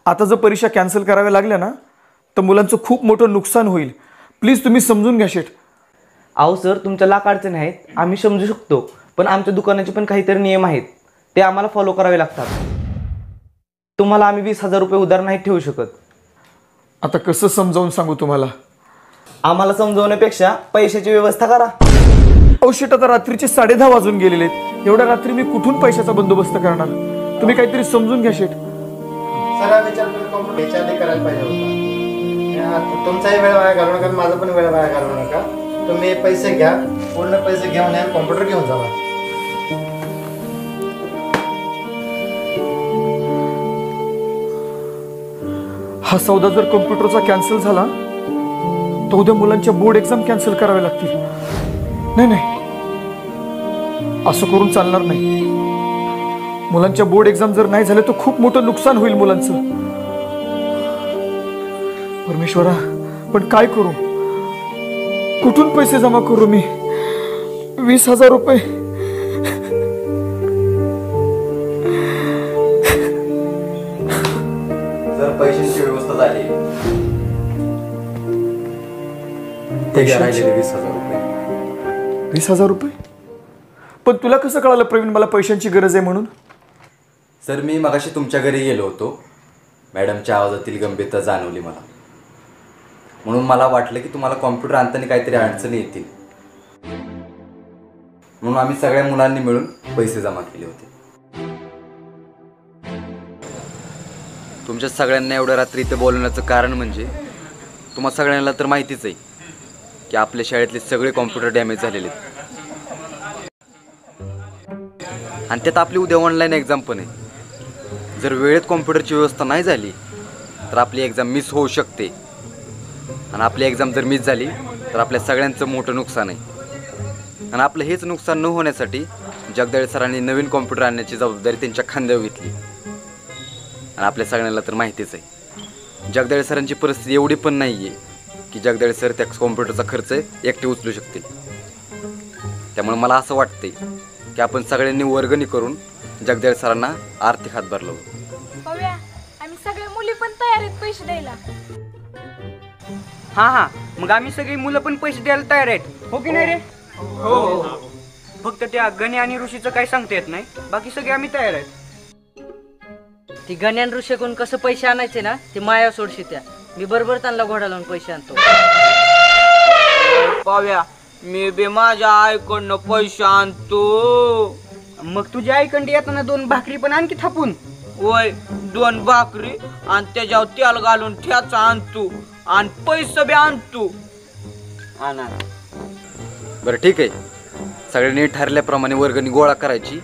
आता जर परीक्षा कॅन्सल कराव्या लागल्या ना तर मुलांचं खूप मोठं नुकसान होईल. प्लीज तुम्ही समजून घ्या शेट. अहो सर, तुमच्या लाख अडचणी आहेत, आम्ही समजू शकतो, पण आमच्या दुकानाचे पण काहीतरी नियम आहेत, ते आम्हाला फॉलो करावे लागतात. तुम्हाला आम्ही 20,000 रुपये उधार नाही ठेवू शकत. आता कसं समजावून सांगू तुम्हाला? आम्हाला समजवण्यापेक्षा पैशाची व्यवस्था करा. अहो शेट, आता रात्रीचे 10:30 वाजून गेलेले आहेत. एवढ्या रात्री मी कुठून पैशाचा बंदोबस्त करणार? तुम्ही काहीतरी समजून घ्या शेट. सर विचार कॉम्प्युटर आधी करायला पाहिजे होता. तुमचाही वेळ वाया घालू नका, माझा पण वेळ वाया घालू नका. तुम्ही पैसे घ्या, पूर्ण पैसे घेऊन या, कॉम्प्युटर घेऊन जावा. हा सौदा जर कॉम्प्युटरचा कॅन्सल झाला तर उद्या मुलांच्या बोर्ड एक्झाम कॅन्सल करावे लागतील. नाही, असं करून चालणार नाही. मुलांच्या बोर्ड एक्झाम जर नाही झाले तर खूप मोठं नुकसान होईल मुलांचं. परमेश्वरा, पण काय करू? कुठून पैसे जमा करू मी? 20,000 रुपये. जर पैशांची व्यवस्था झाली ते राहिलेले 20,000 रुपये. 20,000 रुपये? पण तुला कसं कळालं प्रवीण मला पैशांची गरज आहे म्हणून? सर, मी मगाशी तुमच्या घरी गेलो होतो. मॅडमच्या आवाजातील गंभीरता जाणवली मला, म्हणून मला वाटलं की तुम्हाला कॉम्प्युटर आणताना काहीतरी अडचणी येतील, म्हणून आम्ही सगळ्या मुलांनी मिळून पैसे जमा केले होते. तुमच्या सगळ्यांना एवढ्या रात्री इथे बोलवण्याचं कारण म्हणजे तुम्हा सगळ्यांना तर माहितीच आहे की आपल्या शाळेतले सगळे कॉम्प्युटर डॅमेज झालेले आहेत, आणि त्यात आपली उद्या ऑनलाईन एक्झाम पण आहे. जर वेळेत कॉम्प्युटरची व्यवस्था नाही झाली तर आपली एक्झाम मिस होऊ शकते, आणि आपली एक्झाम जर मिस झाली तर आपल्या सगळ्यांचं मोठं नुकसान आहे. आणि आपलं हेच नुकसान न होण्यासाठी जगदाळे सरांनी नवीन कॉम्प्युटर आणण्याची जबाबदारी त्यांच्या खांद्यावर घेतली. आणि आपल्या सगळ्यांना तर माहितीच आहे जगदाळे सरांची परिस्थिती एवढी पण नाही आहे की जगदाळे सर त्या कॉम्प्युटरचा खर्च एकटे उचलू शकतील. त्यामुळे मला असं वाटतंय की आपण सगळ्यांनी वर्गणी करून जगदाळे सरांना आर्थिक हातभार लावू. आम्ही सगळ्या मुली पण तयार आहेत पैसे द्यायला. हा, मग आम्ही सगळी मुलं पण पैसे द्यायला तयार आहेत, हो की नाही रे? हो. फक्त त्या गणे आणि ऋषीचं काही सांगता येत नाही, बाकी सगळे आम्ही तयार आहेत. ती गण्यान ऋषीकडून कसं पैसे आणायचे ना ते माया सोडशी त्या, मी बरोबर त्यांना घोडा लावून पैसे आणतो. पाव्या, मी बी माझ्या आईकडनं पैसे आणतो. मग तुझ्या आईकडे येताना 2 भाकरी पण आणखी थापून. वय 2 भाकरी आणि त्याच्यावर तेल घालून ठ्याचा आणतो आणि पैसे बी आणतो. आणा. बरं ठीक आहे, सगळ्यांनी ठरल्याप्रमाणे वर्गणी गोळा करायची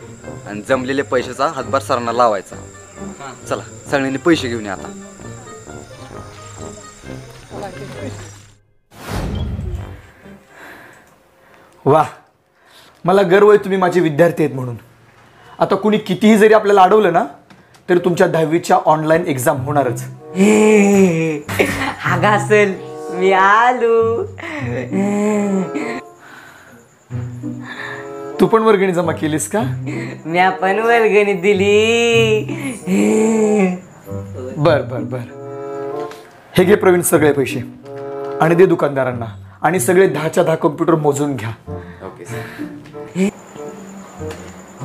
आणि जमलेले पैशाचा हातभार सरांना लावायचा. चला सगळ्यांनी पैसे घेऊन या आता. वा, मला गर्व आहे तुम्ही माझे विद्यार्थी आहेत म्हणून. आता कुणी कितीही जरी आपल्याला अडवलं ना तरी तुमच्या 10वीच्या ऑनलाईन एक्झाम होणारच. हा घासल, मी आलो. तू पण वर्गणी जमा केलीस का? मी पण वर्गणी दिली. बर बर बर, हे घे प्रवीण सगळे पैसे आणि दे दुकानदारांना, आणि सगळे 10च्या 10 कॉम्प्युटर मोजून घ्या. ओके.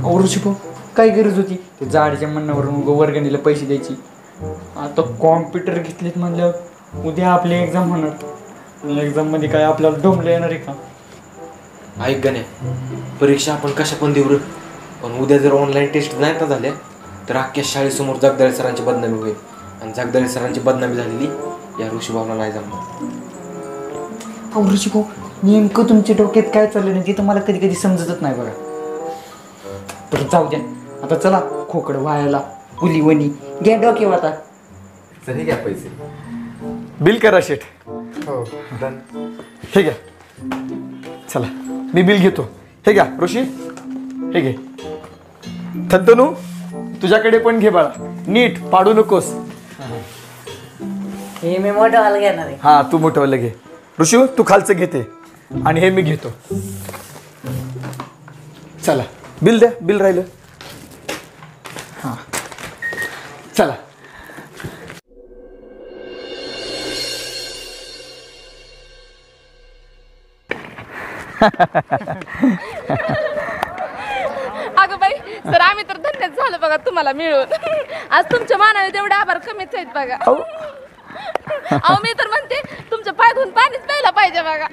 औरुषी भाऊ, काय गरज होती ते जाडीच्या म्हणण्यावरून वर्गणीला पैसे द्यायची? आता कॉम्प्युटर घेतलेत म्हणल्यावर उद्या आपली एक्झाम होणार. एक्झाममध्ये काय आपल्याला डोंबलं येणार आहे का? ऐक गण्या, परीक्षा आपण कशा पण देऊ, पण उद्या जर ऑनलाईन टेस्ट नाही ना झाल्या तर अख्ख्या शाळेसमोर जगदाळे सरांची बदनामी होईल, आणि जगदाळे सरांची बदनामी झालेली या ऋषीभावना नाही जमणार. औरुषी भाऊ, नेमकं तुमच्या डोक्यात काय चाललं नाही ते तर मला कधी कधी समजतच नाही बघा. तर जाऊ द्या, आता चला खोकड व्हायला पुलीवणी घ्या डोक्यावर. आता चल घ्या पैसे. बिल करा शेठ. हो डन. हे घ्या. चला मी बिल घेतो. हे घ्या ऋषी, हे घे. शंतनू तुझ्याकडे पण घे बाळा, नीट पाडू नकोस. हे मी मोठं वाला घेणार आहे. हा तू मोठं घे. ऋषू तू खालचं घेते आणि हे मी घेतो. चला बिल द्या, बिल राहिलं. हा चला. अगं बाई सर आम्ही तर धन्यच झालो बघा तुम्हाला मिळून. आज तुमच्या मानावे तेवढे आभार कमीच आहेत बघा. अहो मी तर म्हणते तुमच्या पाय धुवून पाणीच प्यायला पाहिजे बघा.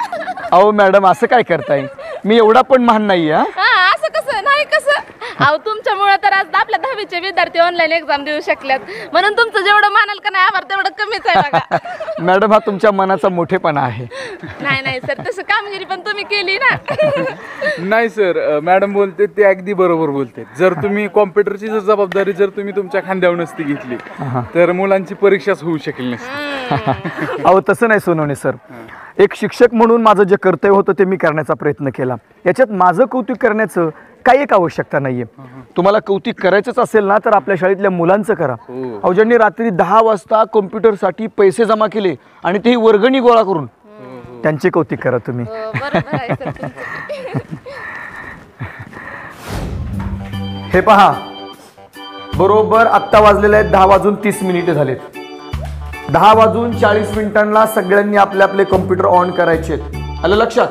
अहो मॅडम असं काय करताय, मी एवढा पण महान नाही. हा असं कसं नाही कसं. अहो तुमच्यामुळे तर आज आपल्या 10वीचे विद्यार्थी ऑनलाईन एक्झाम देऊ शकल्यात, म्हणून तुमचं जेवढं मानाल का नाही आभार तेवढं कमीच आहे बघा. मॅडम हा तुमच्या मनाचा मोठेपणा आहे. नाही नाही सर तसं कामगिरी पण तुम्ही केली ना. नाही सर, मॅडम बोलते ते अगदी बरोबर बोलते. जर तुम्ही कॉम्प्युटरची जर जबाबदारी जर तुम्ही तुमच्या खांद्यावर नसती घेतली तर मुलांची परीक्षाच होऊ शकली नसती. अहो तसं नाही सोनवणे सर, एक शिक्षक म्हणून माझं जे कर्तव्य होतं ते मी करण्याचा प्रयत्न केला. याच्यात माझं कौतुक करण्याचं काही एक आवश्यकता नाहीये. तुम्हाला कौतुक करायचंच असेल ना तर आपल्या शाळेतल्या मुलांचं करा. अहो ज्यांनी रात्री 10 वाजता कॉम्प्युटरसाठी पैसे जमा केले आणि तेही वर्गणी गोळा करून, त्यांचे कौतुक करा तुम्ही. हे पहा बरोबर आत्ता वाजलेले आहेत 10:30 झालेत. 10:40 सगळ्यांनी आपले आपले कॉम्प्युटर ऑन करायचे. आलं लक्षात?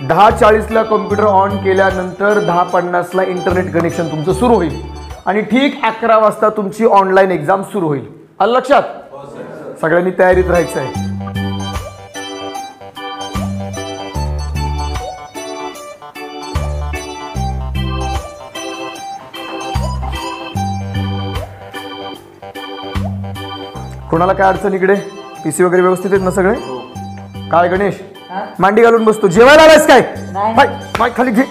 10:40 कॉम्प्युटर ऑन केल्यानंतर 10:50 इंटरनेट कनेक्शन तुमचं सुरू होईल आणि ठीक 11 वाजता तुमची ऑनलाईन एक्झाम सुरू होईल. आलं लक्षात? सगळ्यांनी तयारीत राहायचं आहे. कोणाला काय अडचण इकडे? पीसी वगैरे व्यवस्थित आहेत ना सगळे? काय गणेश मांडी घालून बसतो, जेवायला आलायस काय? माईक खाली घे.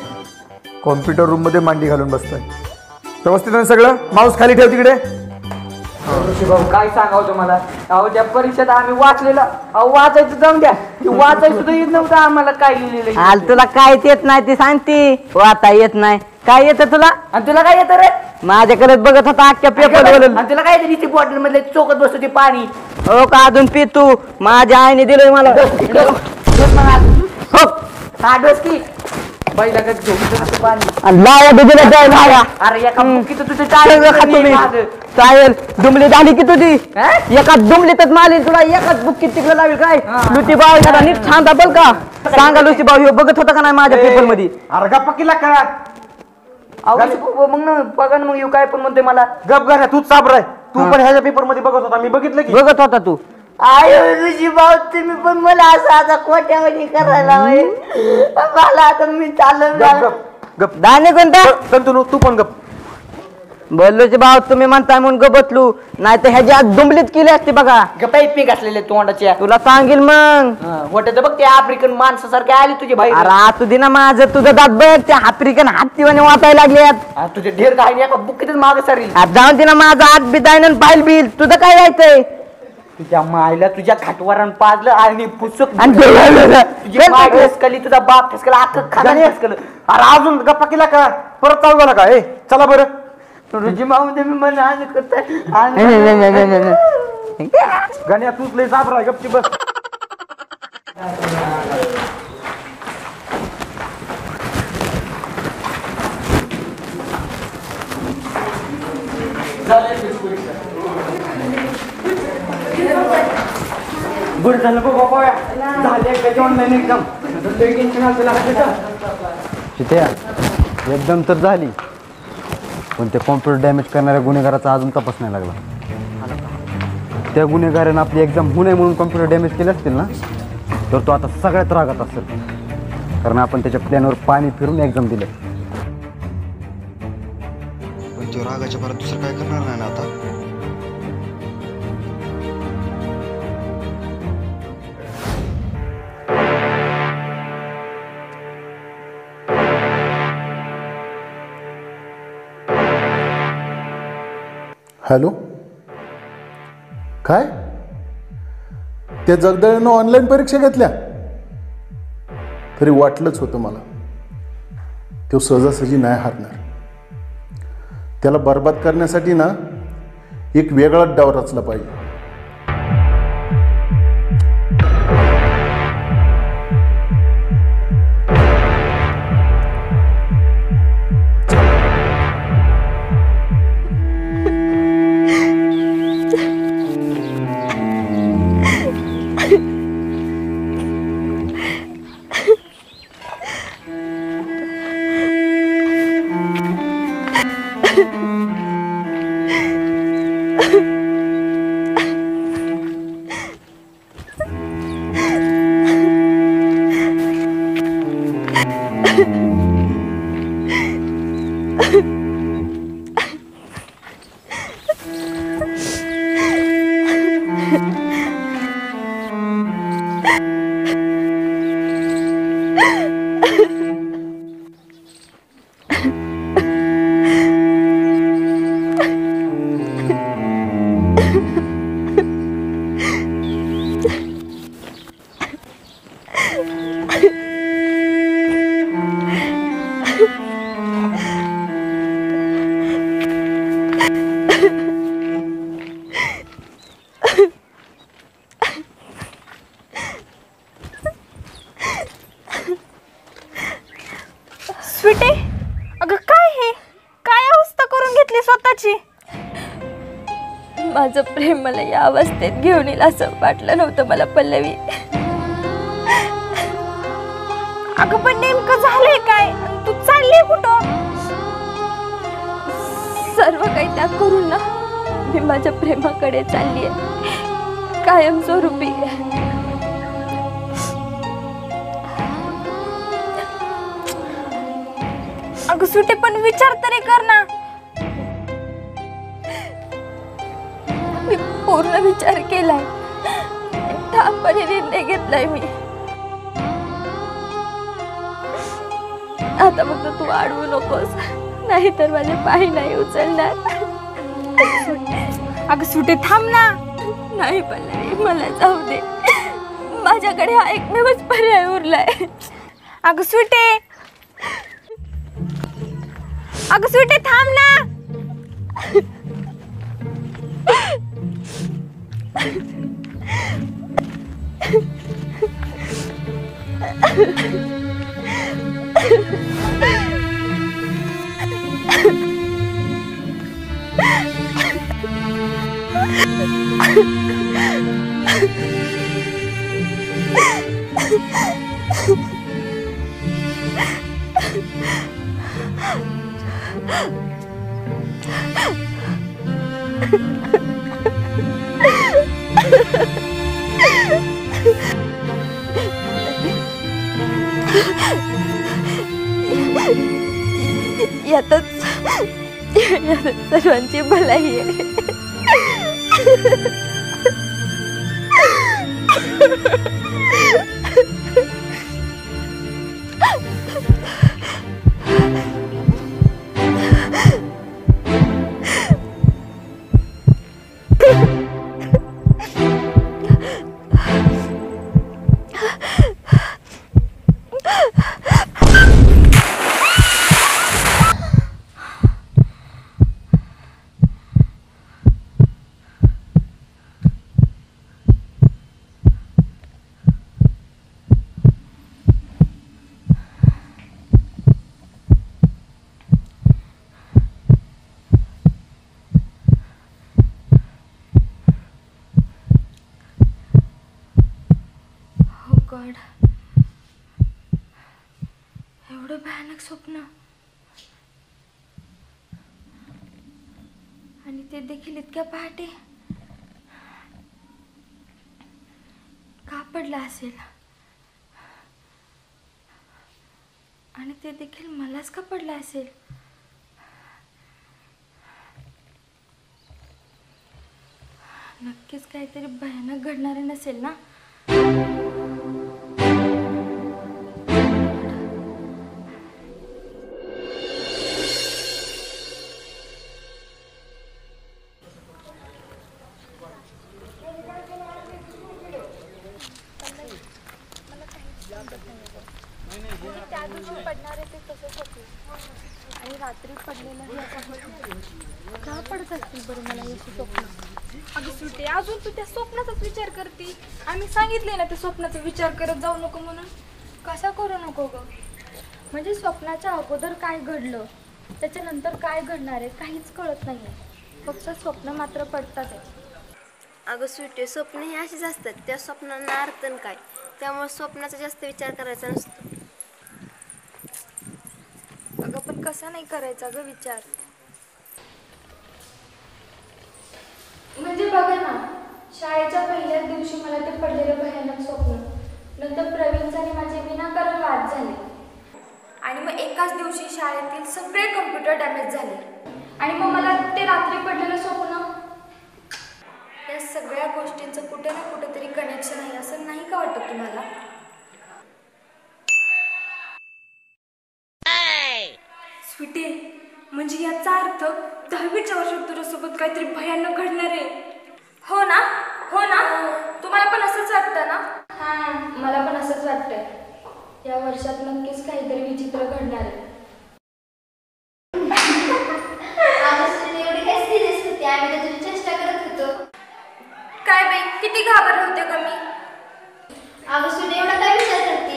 कॉम्प्युटर रूम मध्ये मांडी घालून बसतोय, व्यवस्थित आहे सगळं? माऊस खाली ठेव तिकडे. भाऊ काय सांगावं तुम्हाला, अहो त्या परीक्षेत आम्ही वाचलेलं, अहो वाचायचं जाऊन द्या, वाचायचं सुद्धा येत नव्हतं आम्हाला. काय लिहिलेलं आल तुला कायच येत नाही ते सांगते, वाचा येत नाही. काय येतं तुला? आणि तुला काय येतं रे? माझ्याकडे बघत होता अख्ख्या पेपर. आणि तुला काय तरी बॉटल मधले चोकत बसतो ते पाणी. हो का अजून पी तू? माझ्या आईने दिलंय मला. की पहिला काय झोपत पाणी. अरे एका बुकीत तुझं चालेल दुमली झाली की तुझी. एका दुमलीतच मारली तुला, एकाच बुकीत तिकडे लावेल काय? लुटी भाऊ नीट सांगा बल का? सांगा लुची भाऊ ह्यो बघत होता का नाही माझ्या पेपर मध्ये? अरे गप्पा किला करा. मग ना बघा ना मग येऊ काय पण म्हणतोय मला. गप घाला तूच साबराय. तू पण ह्याच्या पेपर मध्ये बघत होता, मी बघितलं की. बघत होता तू? आयो तुझी भाऊ तुम्ही पण मला असं आता कोट्यावणी करायला मला आता मी चाललं. गप दाणे कोणता? शंतनू तू पण गप. बोललोचे भाऊ तुम्ही म्हणताय म्हणून गप बसलू, नाही तर ह्याची आज दुमलीत केली असते बघा. गपाई पीक असलेले तोंडाच्या. तुला सांगेल मग. वाटत बघ ते आफ्रिकन माणसासारखे आली तुझे भाई. अरे आतू दे ना माझं तुझं दात बघ, त्या आफ्रिकन हत्तीवाने वाचायला लागल्यात. तुझे ढेर काय एका बुकीतच मागे सारी. जाऊन दे ना माझं हात बी जाईन पाहिल बिल. तुझं काय यायचंय? तुझ्या मायला तुझ्या खाटवारान पाजलं आणि पुस्तक तुझी माय ठसकली, तुझा बाप ठसकला, अख्खं खाणं ठसकलं. अरे अजून गप्पा केला का? परत चालू झाला का? चला बरं. तुझी माऊंदे मी मन आज करताय. गाण्या तूच लय साबराय, गपची बस. गुड झालं बाबा, झाले ऑनलाईन एक्झाम. एकदम तर झाली, पण ते कॉम्प्युटर डॅमेज करणाऱ्या गुन्हेगाराचा अजून तपास नाही लागला. त्या गुन्हेगारानं आपली एक्झाम होऊ नये म्हणून कॉम्प्युटर डॅमेज केले असतील ना, तर तो आता सगळ्यात रागात असेल, कारण आपण त्याच्या प्लॅनवर पाणी फिरून एक्झाम दिले. पण तो रागाच्या भरात दुसरं काय करणार नाही ना आता. हॅलो, काय त्या जगदळेनं ऑनलाईन परीक्षा घेतल्या? तरी वाटलंच होतं मला, तो सहजासहजी नाही हारणार. त्याला बरबाद करण्यासाठी ना एक वेगळाच डाव रचला पाहिजे. स्वीटी, अगं काय हे, काय अवस्था करून घेतली स्वतःची. माझं प्रेम मला या अवस्थेत घेऊन येईल असं वाटलं नव्हतं मला पल्लवी. अगं पण नेमकं झालंय काय, तू चालली कुठं. सर्व काही त्याग करून ना मी माझ्या प्रेमाकडे चालली आहे, कायमस्वरूपी. अगं सुटे पण विचार तरी कर ना. मी पूर्ण विचार केलाय, ठामपणे निर्णय घेतलाय मी. आता फक्त तू अडवू नकोस, नाही तर माझे पाय नाही उचलणार. अगं सुटे थांब ना. नाही पल्लवी, मला जाऊ दे, माझ्याकडे हा एकमेवच पर्याय उरलाय. अगं सुटे, अगं सुटे थांब ना. यातच सर्वांची भलाई आहे. गॉड, एवढं भयानक स्वप्न, आणि ते देखील इतक्या पहाटे. का पडला असेल, आणि ते देखील मलाच का पडला असेल. नक्कीच काहीतरी भयानक घडणारे नसेल ना. म्हणजे त्या दिवशी पडणारे ते तसं स्वप्न आणि रात्री पडलेलं हे असं स्वप्न. का पडत असतील बरं मला याची स्वप्न? अगं सुटे, अजून तू त्या स्वप्नाचाच विचार करते. आम्ही सांगितले ना त्या स्वप्नाचा विचार करत जाऊ नको म्हणून. कसा करू नको ग? म्हणजे स्वप्नाच्या अगोदर काय घडलं, त्याच्यानंतर काय घडणार आहे काहीच कळत नाही आहे. फक्त स्वप्न मात्र पडतात आहे. अगं स्वीटे, स्वप्न ही अशीच असतात, त्या स्वप्नांना अर्थ काय, त्यामुळे स्वप्नाचा जास्त विचार करायचा नसतो. अगं पण कसा नाही करायचा ग विचार? म्हणजे बघा ना, शाळेच्या पहिल्याच दिवशी मला ते पडलेलं भयानक स्वप्न, नंतर प्रवीणचा आणि माझे विनाकारण वाद झाले, आणि मग एकाच दिवशी शाळेतील सगळे कम्प्युटर डॅमेज झाले, आणि मग मला ते रात्री पडलेलं स्वप्न. या सगळ्या गोष्टींचं कुठे ना कुठेतरी कनेक्शन आहे असं नाही का वाटत तुम्हाला? स्वीटे, म्हणजे याचा अर्थ 10वीच्या वर्षात तुझ्यासोबत काहीतरी भयानक घडणार आहे. हो ना, हो ना, तुम्हाला पण असंच वाटतं ना? हां, मला पण असंच वाटतंय. या वर्षात नक्कीच काहीतरी विचित्र घडणार आहे. एवढी काय सिरियस होती? आम्ही तर तुझी चेष्टा करत होतो. काय बाई, किती घाबरले होते का मी? अगं सुटे, एवढा काय विचार करते?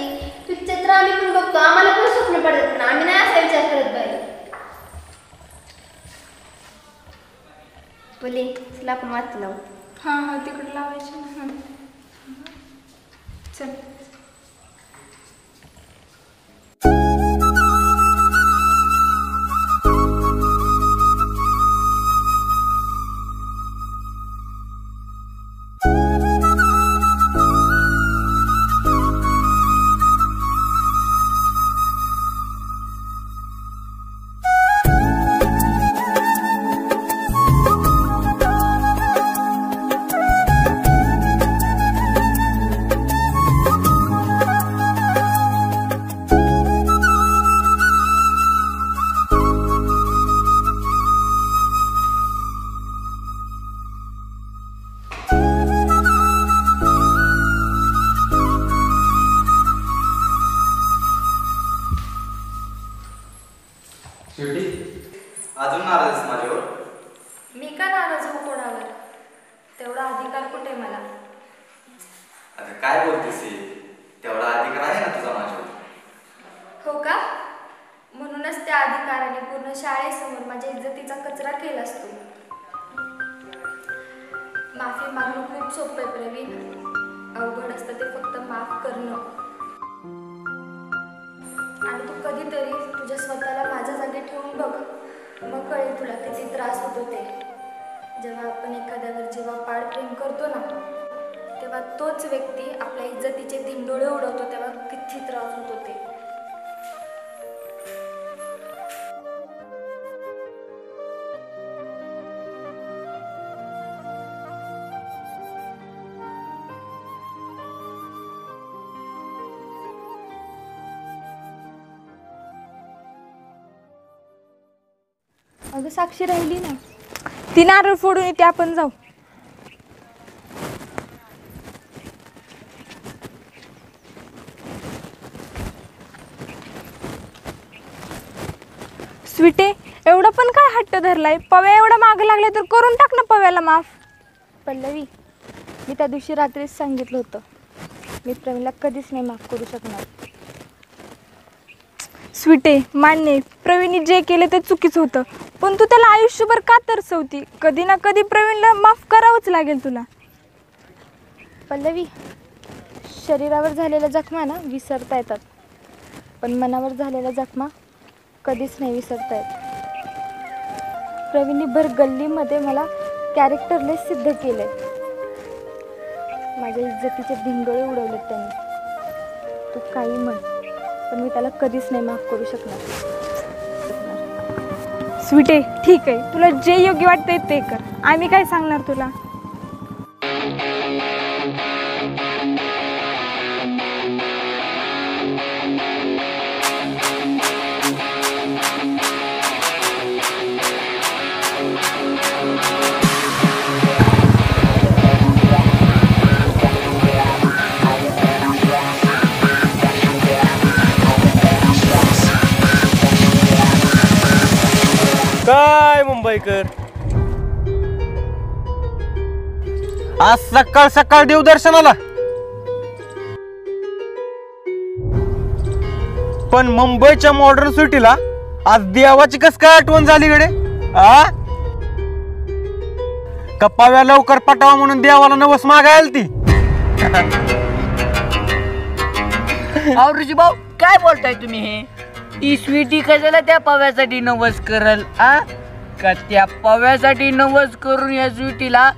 तुझं चित्र आम्ही पण बघतो, आम्हाला पण स्वप्न पडत ना, आम्ही नाही असा विचार करत बाई. बोले तुला आपण वाच लावू. हां हां, तिकडे लावायची ना. चल. अजून नाराज आहेस माझ्यावर? मी का नाराज होऊ कोणावर? तेवढा अधिकार कुठे मला? आता काय बोलतेस? तेवढा अधिकार आहे ना तुझा माझ्यावर. हो का? म्हणूनच त्या अधिकाराने पूर्ण शाळेसमोर माझ्या इज्जतीचा कचरा केलास तू. माफी मागणं खूप सोपं आहे प्रवीण, अवघड असतं ते फक्त माफ करणं. आणि तू कधीतरी तुझ्या स्वतःला माझ्या जागी ठेवून बघ, मग कळेल तुला किती त्रास होतो ते. जेव्हा आपण एखाद्यावर जेव्हा पाड प्रेम करतो ना, तेव्हा तोच व्यक्ती आपल्या इज्जतीचे धिंडोळे उडवतो, तेव्हा किती त्रास होतो ते. अगं साक्षी राहिली ना, ती नारळ फोडून येते, आपण जाऊ. स्वीटे, एवढं पण काय हट्ट धरलाय? पव्या एवढा माग लागलाय तर करून टाक ना पव्याला माफ. पल्लवी, मी त्या दिवशी रात्रीच सांगितलं होतं, मी प्रवीणला कधीच नाही माफ करू शकणार. स्वीटे, मान्य, प्रवीणने जे केले ते चुकीचं होतं, पण तू त्याला आयुष्यभर का तरसवती? कधी ना कधी प्रवीणला माफ करावंच लागेल तुला. पल्लवी, शरीरावर झालेल्या जखमा ना विसरता येतात, पण मनावर झालेल्या जखमा कधीच नाही विसरता येत. प्रवीणने भर गल्लीमध्ये मला कॅरेक्टरलेस सिद्ध केलंय. माझ्या इज्जतीचे धिंडोळे उडवलेत त्यांनी. तू काही म्हण, पण मी त्याला कधीच नाही माफ करू शकणार. स्वीटे, ठीक आहे, तुला जे योग्य वाटतंय ते कर, आम्ही काय सांगणार तुला. काय मुंबईकर, आज सकाळ सकाळ देवदर्शनाला, पण मुंबईच्या मॉडर्न सिटीला आज देवाची कस काय आठवण झाली गडे? आ कपाव्या लवकर पटावा म्हणून देवाला नवस मागायला ती. अहो ऋषीभाऊ काय बोलताय तुम्ही? हे ती स्वीटी कशाला त्या पव्यासाठी नवस करल? का त्या पव्यासाठी नवस करून या स्वीटीला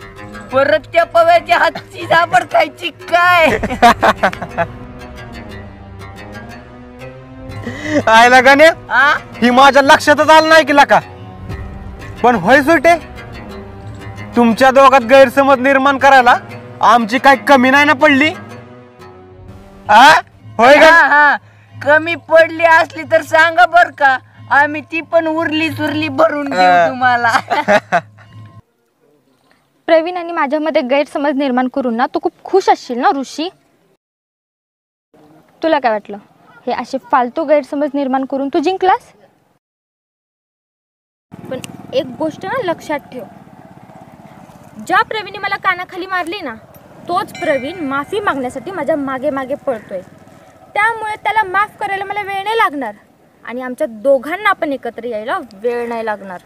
परत त्या पव्याच्या हातची झापड खायची काय? आयला गाण्या ही माझ्या लक्षातच आलं नाही की लका. पण होय सुटे, तुमच्या दोघात गैरसमज निर्माण करायला आमची काय कमी नाही ना पडली? होय का? कमी पडली असली तर सांगा बर का, आम्ही ती पण उरली सुरली भरून देऊ तुम्हाला. प्रवीण आणि माझ्यामध्ये गैरसमज निर्माण करून ना तू खूप खुश असशील ना ऋषी? तुला काय वाटलं हे असे फालतू गैरसमज निर्माण करून तू जिंकलास? पण एक गोष्ट ना लक्षात ठेव, ज्या प्रवीणने मला कानाखाली मारली ना तोच प्रवीण माफी मागण्यासाठी माझ्या मागे मागे पळतोय. त्यामुळे त्याला माफ करायला मला वेळ नाही लागणार आणि आमच्या दोघांना पण एकत्र यायला वेळ नाही लागणार.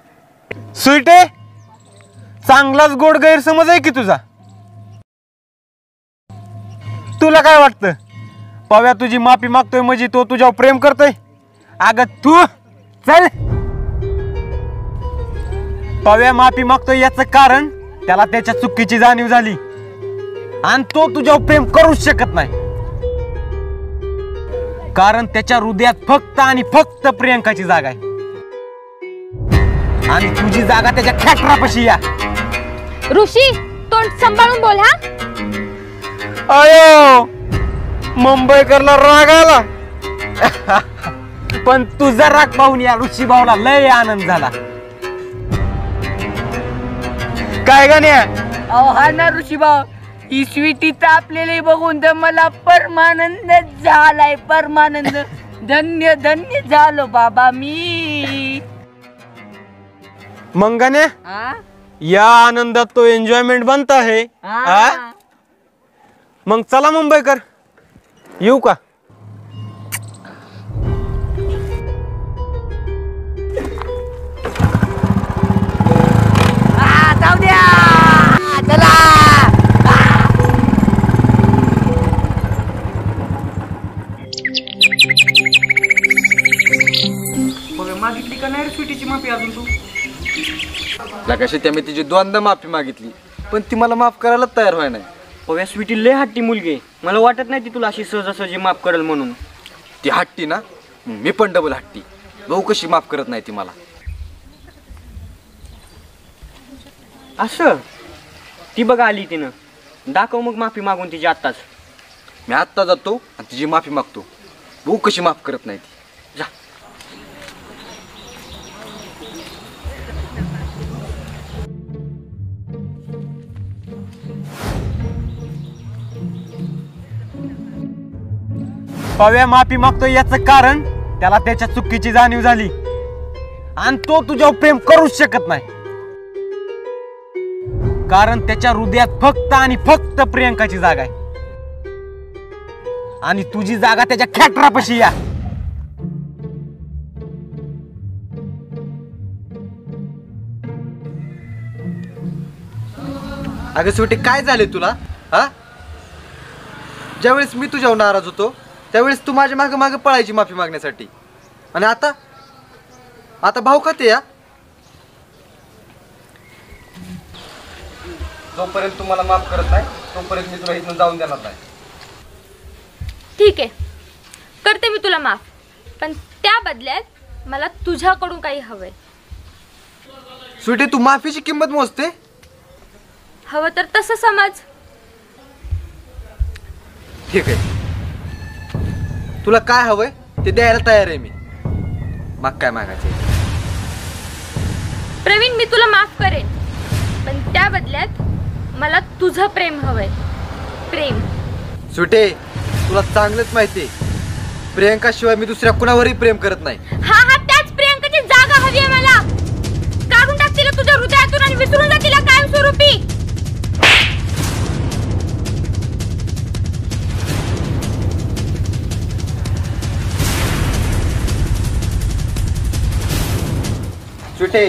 स्वीटे, चांगलाच गोड गैरसमज आहे की तुझा. तुला काय वाटतं पव्या तुझी माफी मागतोय म्हणजे तो तुझ्यावर प्रेम करतोय? अगं तू चल. पव्या माफी मागतोय याचं कारण त्याला त्याच्या चुकीची जाणीव झाली आणि तो तुझ्यावर प्रेम करूच शकत नाही, कारण त्याच्या हृदयात फक्त आणि फक्त प्रियंकाची जागा आहे आणि तुझी जागा त्याच्या खेटरापाशी या. ऋषी तोंड सांभाळून बोल. हा अयो मुंबईकरला राग आला, पण तुझा राग पाहून या ऋषी भाऊला लय आनंद झाला. काय गाण्या? अहो हा ना ऋषीभाऊ, ही स्वीटी तापलेली बघून तर मला परमानंद झालाय. परमानंद, धन्य धन्य झालो बाबा मी. मंगाने या आनंदात तो एन्जॉयमेंट बनत आहे. मग चला मुंबईकर, येऊ का? जाऊ द्या चला. मागितली का नाही स्वीटीची माफी अजून तू? कशी त्या मी तिची दोनदा माफी मागितली पण ती मला माफ करायला तयार व्हाय नाही. पव्या स्वीटी लय हट्टी मुलगी आहे, मला वाटत नाही ती तुला अशी सहजासहजी माफ करेल म्हणून. ती हट्टी ना, मी पण डबल हट्टी. भाऊ कशी माफ करत नाही ती मला. असं ती बघा आली तिनं, दाखव मग माफी मागून तिची आत्ताच. मी आत्ता जातो आणि तिची माफी मागतो. भाऊ कशी माफ करत नाही ती. जा. पव्या माफी मागतोय याचं कारण त्याला त्याच्या चुकीची जाणीव झाली आणि तो तुझ्यावर प्रेम करूच शकत नाही, कारण त्याच्या हृदयात फक्त आणि फक्त प्रियंकाची जागा आहे आणि तुझी जागा त्याच्या खेटरापाशी या. अगं शेवटी काय झाले तुला? हा, ज्यावेळेस मी तुझ्यावर नाराज होतो त्यावेळेस तू माझ्या मागे मागे पळायची माफी मागण्यासाठी, आणि आता आता भाऊ खाते या. जोपर्यंत तू मला माफ करत नाही तोपर्यंत मी तुला इथून जाऊन देणार नाही. ठीक आहे, करते मी तुला माफ, पण त्या बदल्यात मला तुझ्याकडून काही हवंय. स्वीटी, तू माफीची किंमत मोजते? हवं तर तसं समज. ठीक आहे, तुला काय हवंय ते द्यायला तयार आहे मी. मग काय मागायचं? प्रवीण, मी तुला माफ करेन, पण त्या बदल्यात मला तुझं प्रेम हवंय. प्रेम. स्वीटी, तुला चांगलंच माहितीये प्रियंका शिवाय मी दुसऱ्या कुणावरही प्रेम करत नाही. हा हा, त्याच प्रियंकाची जागा हवी आहे मला. विसरून जा तिला कायमस्वरूपी. सुटे,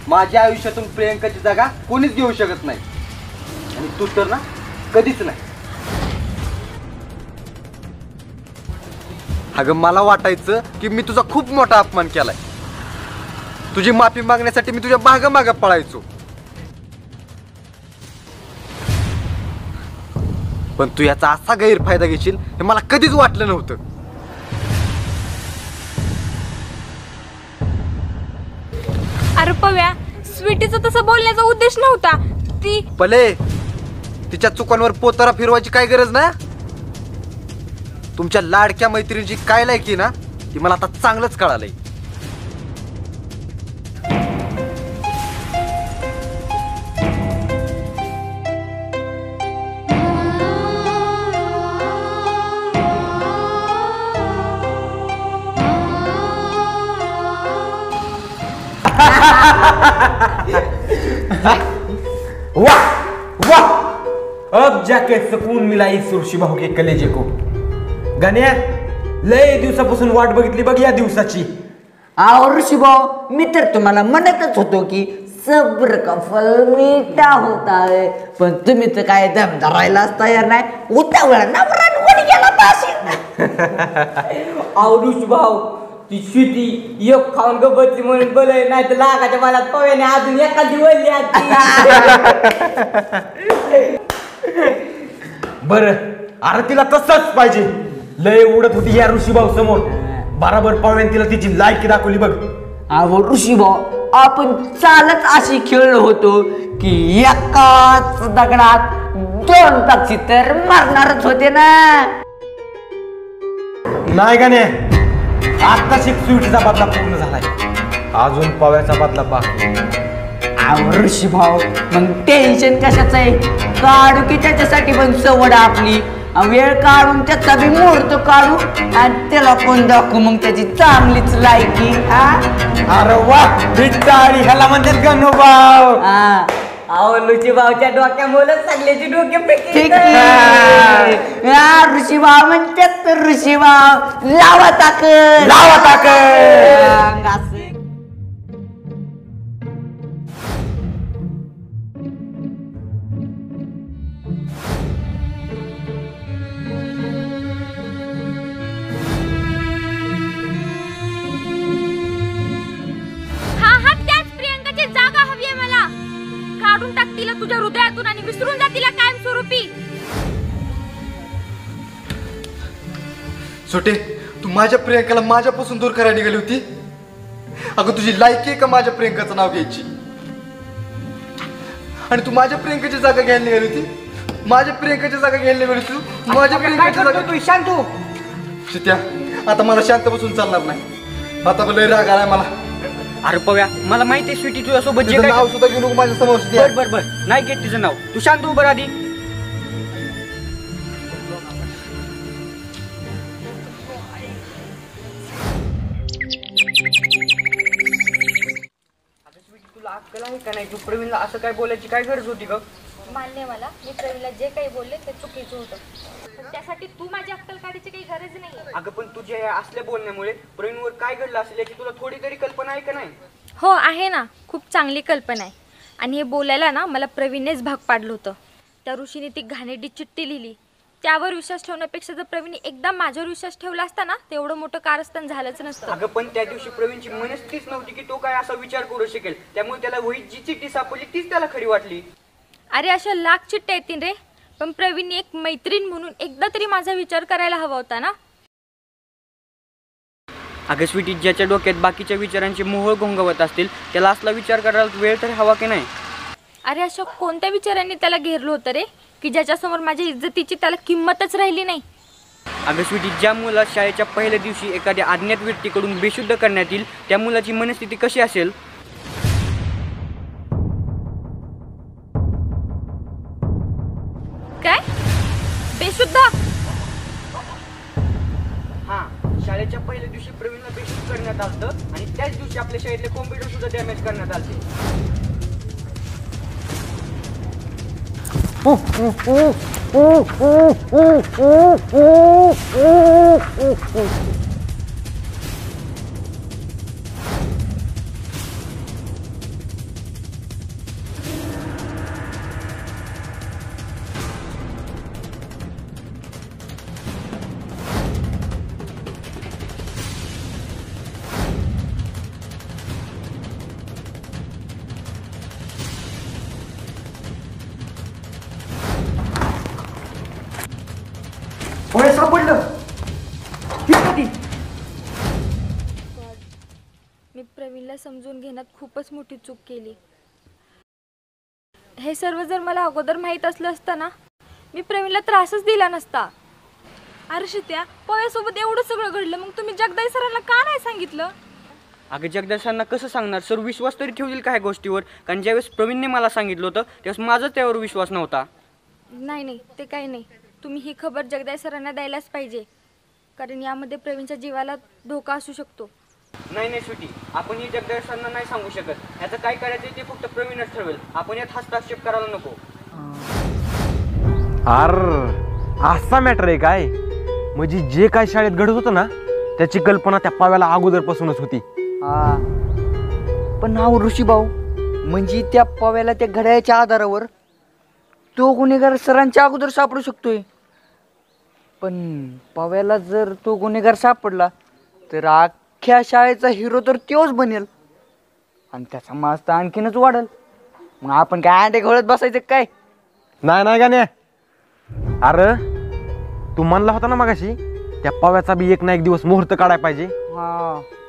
माझ्या आयुष्यातून प्रियंकाची जागा कोणीच घेऊ शकत नाही आणि तू तर ना कधीच नाही. अगं मला वाटायचं की मी तुझा खूप मोठा अपमान केलाय. तुझी माफी मागण्यासाठी मी तुझ्या माग पळायचो, पण तू याचा असा गैरफायदा घेशील हे मला कधीच वाटलं नव्हतं. अरे पव्या, स्वीटीचा तसं बोलण्याचा उद्देश नव्हता. ती भले तिच्या चुकांवर पोतारा फिरवायची काय गरज ना. तुमच्या लाडक्या मैत्रिणीची काय लायकी ना ती मला आता चांगलंच कळालंय. वाह वाह, अब जाके सुकून मिला इस सुरशी भाऊ के कलेजे को. गण्या, लय दिवसापासून वाट बघितली बघ या दिवसाची. अहो ऋषीभाऊ, मी तर तुम्हाला म्हणतच होतो की सब्र का फल मीठा होता है, पण तुम्ही तर काय दम धरायलाच तयार नाही. उतावळा नवरा कोणी गेला अहो ऋषीभाऊ, ती स्वीटी एक खाऊन ग बसली म्हणून बोलय, नाही तर लागाच्या बालात पव्याने अजून एखादी वळली आधी. बर, अरे तिला तसंच पाहिजे. लय उडत होती या ऋषीभाऊ समोर, बराबर पव्याने तिला तिची लायकी दाखवली बघ. अहो ऋषीभाऊ, आपण चालत अशी खेळलो होतो की एकाच दगडात दोन पक्षी तर मारणारच होते ना. नाही गाणे, आत्ताशी स्वीटीचा बदला पूर्ण झालाय, अजून पव्याचा बदला बाकी. अहो ऋषीभाऊ, मग टेन्शन कशाचं आहे? काढू की त्याच्यासाठी पण सवड आपली. वेळ काढून त्याचा बी मुहूर्त काढू आणि त्याला कोण दाखवू मग त्याची चांगलीच लायकी. अरे वा, भिट्टाळी ह्याला म्हणतात गणूभाऊ. अहो ऋषीभाऊच्या डोक्यामुळे सगळ्याची डोके ऋषीभाऊ म्हणतात तर ऋषीभाऊ लावा ताकद, लावा ताकद. काढून टाक तिला तुझ्या हृदयातून आणि विसरून जा तिला कायमस्वरूपी. सुटे, तू माझ्या प्रियंकाला माझ्यापासून दूर करायला निघाली होती. अगं तुझी लायकी आहे का माझ्या प्रियंकाचं नाव घ्यायची? आणि तू माझ्या प्रियंकाची जागा घ्यायला निघाली होती. माझ्या प्रियंकाची जागा घ्यायला निघाली तू. माझ्या प्रियंकाची जागा तू शांत हो. शित्या, आता मला शांत बसून चालणार नाही. आता लय राग आलाय मला. अरे पव्या, मला माहिती आहे स्वीटी तुझ्यासोबत जे नाव सुद्धा घेऊ नको माझ्या समोर. बर बर बर, नाही घेत तिचं नाव. तू शांत उभं आधी. तुला अक्कल आहे का नाही? तू प्रवीणला असं काय बोलायची काय गरज होती ग? मान्य मला, मी प्रवीणला जे काही बोलले ते चुकीचं होतं, पण त्यासाठी तू माझी अक्कल काढायची काही गरज नाही. अगं पण तुझ्या या असल्या बोलण्यामुळे प्रवीणवर काय घडलं असेल याची तुला थोडी तरी कल्पना आहे का नाही? हो आहे ना, खूप चांगली कल्पना आहे. आणि हे बोलायला ना मला प्रवीणनेच भाग पाडलं होतं. त्या ऋषीने ती घाणेरडी चिठ्ठी लिहिली, त्यावर विश्वास ठेवण्यापेक्षा जर प्रवीण एकदा माझ्यावर विश्वास ठेवला असता ना, ते एवढं मोठं कारस्थान झालंच नसतं. अगं पण त्या दिवशी प्रवीणची मनस्थितीच नव्हती की तो काय असा विचार करू शकेल. त्यामुळे त्याला वहीत जी चिठ्ठी सापडली तीच त्याला खरी वाटली. अरे अशा लाख चिठ्ठ्या येतील रे, पण प्रवीणने एक मैत्रीण म्हणून एकदा तरी माझा विचार करायला हवा होता ना. अगं स्वीटी, ज्याच्या डोक्यात बाकीच्या विचारांचे मोह घोंगवत असतील त्याला असला विचार करायला वेळ तर हवा की नाही? अरे अशा कोणत्या विचारांनी त्याला घेरलं होतं रे, की ज्याच्यासमोर माझ्या इज्जतीची त्याला किंमतच राहिली नाही. अगं स्वीटी, ज्या मुला शाळेच्या पहिल्या दिवशी एखाद्या अज्ञात व्यक्तीकडून बेशुद्ध करण्यात येईल त्या मुलाची मनस्थिती कशी असेल? काय बेशुद्ध? हा, शाळेच्या पहिल्या दिवशी प्रवीणला बेशुद्ध करण्यात आलं आणि त्याच दिवशी आपल्या शाळेतले कॉम्प्युटर सुद्धा डॅमेज करण्यात आले. होय सापडलं. मी प्रवीणला समजून घेण्यात खूपच मोठी चूक केली. हे सर्व जर मला अगोदर माहीत असलं असतं ना, मी प्रवीणला त्रासच दिला नसता. अर्षित्या, पोयासोबत एवढं सगळं घडलं, मग तुम्ही जगदाई सरांना का नाही सांगितलं? अगं जगदासांना कसं सांगणार सर, विश्वास तरी ठेवतील काय गोष्टीवर. कारण ज्यावेळेस प्रवीणने मला सांगितलं होतं त्यावेळेस माझा त्यावर विश्वास नव्हता. नाही ते काही नाही. तुम्ही ही खबर जगदाई सरांना द्यायलाच पाहिजे, कारण यामध्ये प्रवीणच्या जीवाला धोका असू शकतो. नाही स्वीटी, आपण ही जगदासांना नाही सांगू शकत. याचं काय करायचं ते फक्त प्रवीणच ठरवेल. आपण यात हस्तक्षेप करायला नको. असा मॅटर आहे काय? म्हणजे जे काय शाळेत घडत होतं ना, त्याची कल्पना त्या पाव्याला अगोदरपासूनच होती. पण नाव ऋषी भाऊ, म्हणजे त्या पव्याला त्या घड्याळ्याच्या आधारावर तो गुन्हेगार सरांच्या अगोदर सापडू शकतोय. पण पव्याला जर तो गुन्हेगार सापडला तर अख्ख्या शाळेचा हिरो तर तोच बनेल आणि त्याचा माज तर आणखीनच वाढेल. मग आपण काय अंडे घोळत बसायचं काय? नाही गाण्या. अरे तू म्हणला होता ना मगाशी त्या पाव्याचा बी एक ना एक दिवस मुहूर्त काढायला पाहिजे.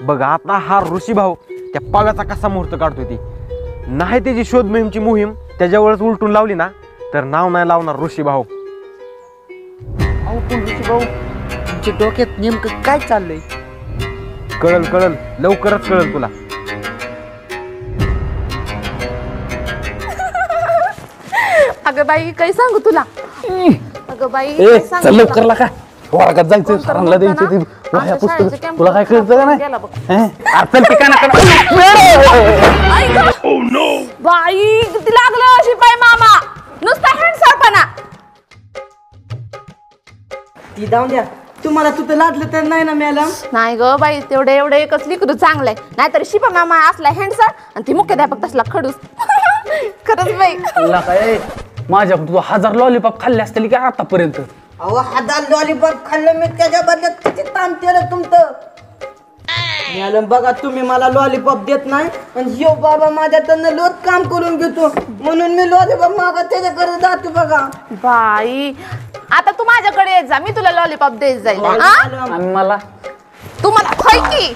बघ आता हा ऋषी भाऊ त्या पाव्याचा कसा मुहूर्त काढतोय ती. नाही त्याची शोध मोहीमची मोहीम त्याच्यावरच उलटून लावली ना तर नाव नाही लावणार ऋषी भाऊ. पण ऋषी भाऊ, तुमच्या डोक्यात नेमकं काय चाललंय? कळल लवकरच कळल तुला. अगं बाई काही सांगू तुला. अगं बाई चल लवकर लागा, वर्गात जायचं, सरांना द्यायचं ते वह्या पुस्तक. तुला काय कळतं का नाही? चल ठिकाणा बाई किती लागलं शिपाई मामा, नुसता हँडसरपणा. ती जाऊन द्या, तुम्हाला तुझं लादलं तर नाही ना मॅडम? नाही ग बाई, तेवढे एकच लिखू चांगलंय, नाहीतर शिपा मामा असला हँडसर आणि ती मुख्याध्यापक तसला खडूस. खरंच बाई. काय माझ्याकडून तू 1000 लॉलीपॉप खाल्ले असतील की आतापर्यंत? अहो 1000 लॉलीपॉप खाल्लं मी, त्याच्या बदल्यात किती ताण केलं तुमचं. मॅडम बघा, तुम्ही मला लॉलीपॉप देत नाही आणि ह्यो बाबा माझ्याकडनं रोज काम करून घेतो, म्हणून मी लॉलीपॉप मागत त्याच्याकडे जातो. बघा बाई, आता तू माझ्याकडे येत जा, मी तुला लॉलीपॉप देत जाईल. आणि मला तुम्हाला खाय की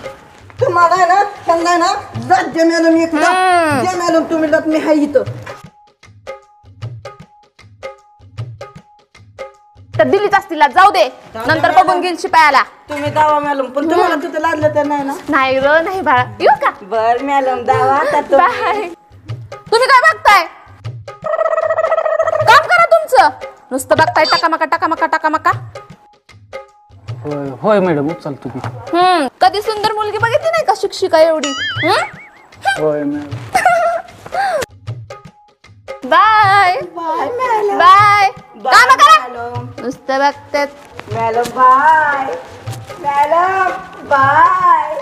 तुम्हाला ना त्यांना ना जात द्या मॅडम, एक द्या मॅडम तुम्ही जात, मी हाय इथं. तर दिलीच असतील, जाऊ दे, नंतर बघून घेईल शिपायाला. तुम्ही दावा मॅडम, पण तुम्हाला तिथं लागलं तर नाही ना? नाही र, नाही बाळा, येऊ का? बर मॅडम दावा. तुम्ही काय बघताय? काम करा तुमचं, नुसतं बघताय टकामका. होय मॅडम, उचलतो की. कधी सुंदर मुलगी बघितली नाही का शिक्षिका एवढी? होय मॅडम. Bye bye. काम करा, नुसतं बघतात. Madam bye. Madam bye.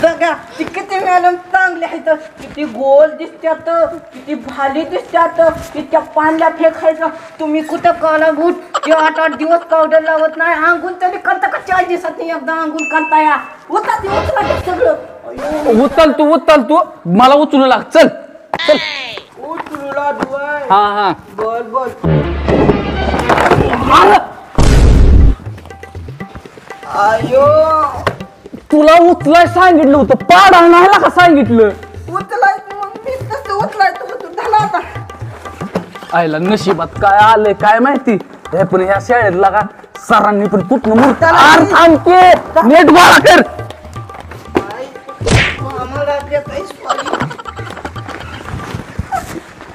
बघा ती किती मॅडम चांगली आहेत, किती गोल दिसत्यात, किती भाली दिसत्यात, इतक्या पाण्याला फेकायचं. तुम्ही कुठं काला गुट ते 8-8 दिवस पावडर लावत नाही, अंगून तरी करता का 4 दिवसात एकदा अंगून करता या. उचला सगळं. उचल तू मला उचलू लाग. चल उचलूला दुवाय. हा बोल. आयो, तुला उचलाय सांगितलं होतं, पाडा नाही का सांगितलं? उचलायचं मग मी कसं उचलायचं होतं झालं आता. आईला नशिबात काय आलंय काय माहिती. हे पण ह्या शाळेतला का सरांनी पण कुठनं मूर्त थांबते नेट गोळा कर.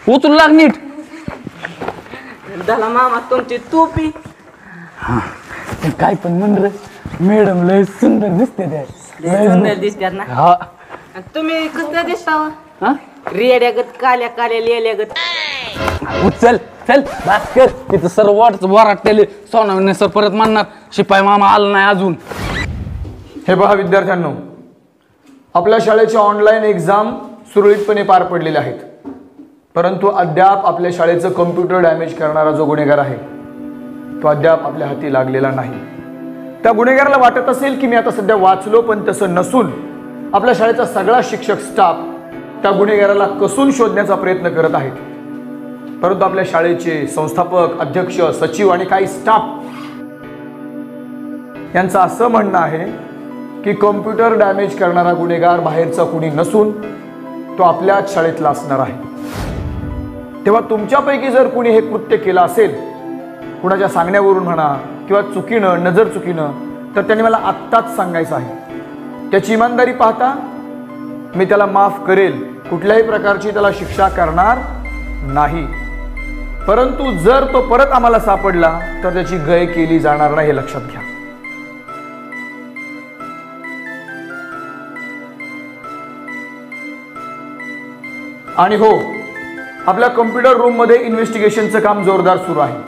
उचलू लाग नीट. झाला मामा तुमची टोपी. काय पण म्हण रे, मॅडम लय सुंदर दिसते. सुंदर दिसतात ना. हा तुम्ही कसं दिसता रेड्यागत काल्या काल्या लिहिल्यागत उचल चल भास्कर तिथं सर वराटलेले सोनावणे सर परत म्हणणार शिपाई मामा आला नाही अजून. हे पहा विद्यार्थ्यांनो, आपल्या शाळेच्या ऑनलाईन एक्झाम सुरळीतपणे पार पडलेल्या आहेत, परंतु अद्याप आपल्या शाळेचं कम्प्युटर डॅमेज करणारा जो गुन्हेगार आहे तो अद्याप आपल्या हाती लागलेला नाही. त्या गुन्हेगाराला वाटत असेल की मी आता सध्या वाचलो, पण तसं नसून आपल्या शाळेचा सगळा शिक्षक स्टाफ त्या गुन्हेगाराला कसून शोधण्याचा प्रयत्न करत आहेत. परंतु आपल्या शाळेचे संस्थापक, अध्यक्ष, सचिव आणि काही स्टाफ यांचं असं म्हणणं आहे की कम्प्युटर डॅमेज करणारा गुन्हेगार बाहेरचा कुणी नसून तो आपल्याच शाळेतला असणार आहे. तेव्हा तुमच्यापैकी जर कुणी हे कृत्य केलं असेल, कुणाच्या सांगण्यावरून म्हणा किंवा चुकीनं, नजर चुकीनं, तर त्यांनी मला आत्ताच सांगायचं आहे. त्याची इमानदारी पाहता मी त्याला माफ करेल, कुठल्याही प्रकारची त्याला शिक्षा करणार नाही. परंतु जर तो परत आम्हाला सापडला तर त्याची गय केली जाणार नाही, हे लक्षात घ्या. आणि हो, आपल्या कम्प्युटर रूममध्ये इन्व्हेस्टिगेशनचं काम जोरदार सुरू आहे.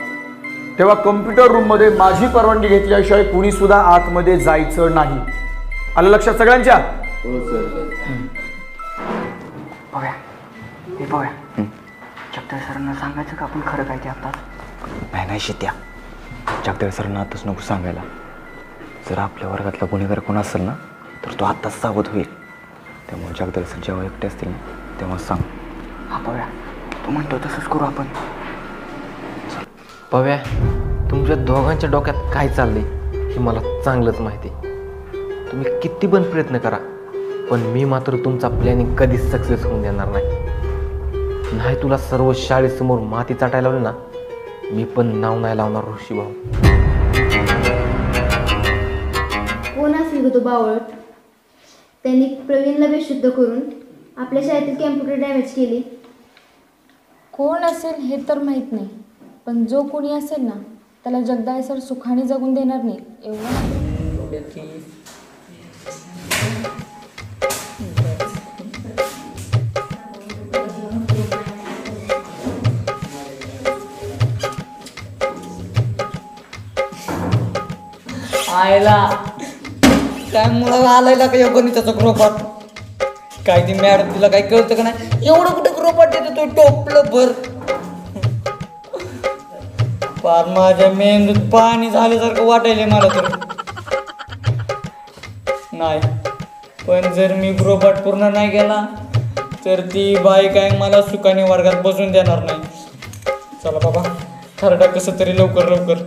तेव्हा कम्प्युटर रूममध्ये माझी परवानगी घेतल्याशिवाय कुणी सुद्धा आतमध्ये जायचं नाही. आलं लक्षात सगळ्यांच्या? जगदाळे सरांना सांगायचं का आपण खरं काय ते आता? नाही शित्या, जगदाळे सरांना आताच नको सांगायला. जर आपल्या वर्गातला गुन्हेगार कोण असेल ना तर तो आत्ताच सावध होईल. त्यामुळे जगदाळे सर जेव्हा एकटे असतील ना तेव्हा सांग. हा पव्या, तू म्हणतो तसंच करू आपण. पव्या, तुमच्या दोघांच्या डोक्यात काय चाललंय हे मला चांगलंच माहिती. तुम्ही किती पण प्रयत्न करा, पण मी मात्र तुमचा प्लॅनिंग कधीच सक्सेस होऊन देणार नाही. नाही तुला सर्व शाळेसमोर माती चाटायला लावली ना, मी पण नाव नाही लावणार ऋषी भाऊ. कोण असेल ग तो बावळट? त्यांनी प्रवीणला बेशुद्ध करून आपल्या शाळेतील कॅम्प्युटर डॅमेज केली. कोण असेल हे तर माहीत नाही, पण जो कोणी असेल ना त्याला जगदाळे सर सुखाने जगून देणार नाही एवढं. आयला काय मुळा आलायला का गणिताचा ग्रोपाट? काय ती मॅडम तिला काय कळतं का नाही? एवढं कुठं ग्रोपाट देतो तो टोपलं भर. फार माझ्या मेंदूत पाणी झाल्यासारखं वाटायलंय मला तर. नाही, पण जर मी ग्रोपाट पूर्ण नाही केला तर ती बाई काय मला सुखाने वर्गात बसून देणार नाही. चला बाबा, खरडा कसं तरी लवकर लवकर,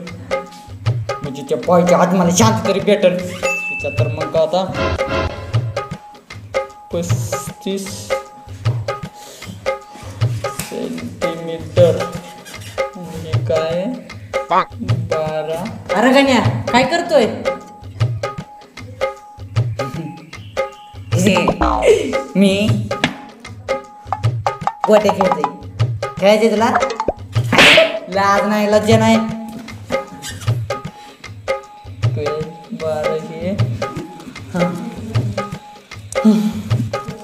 म्हणजे त्या बाईच्या हात मला शांत तरी भेटल. तिच्या तर मग आता 35 सेंटीमीटर म्हणजे काय 12. अरे गण्या काय करतोय? मी गोटे खेळतोय. खेळायचे तुला? लाज नाही, लज्जा नाही. 12 हे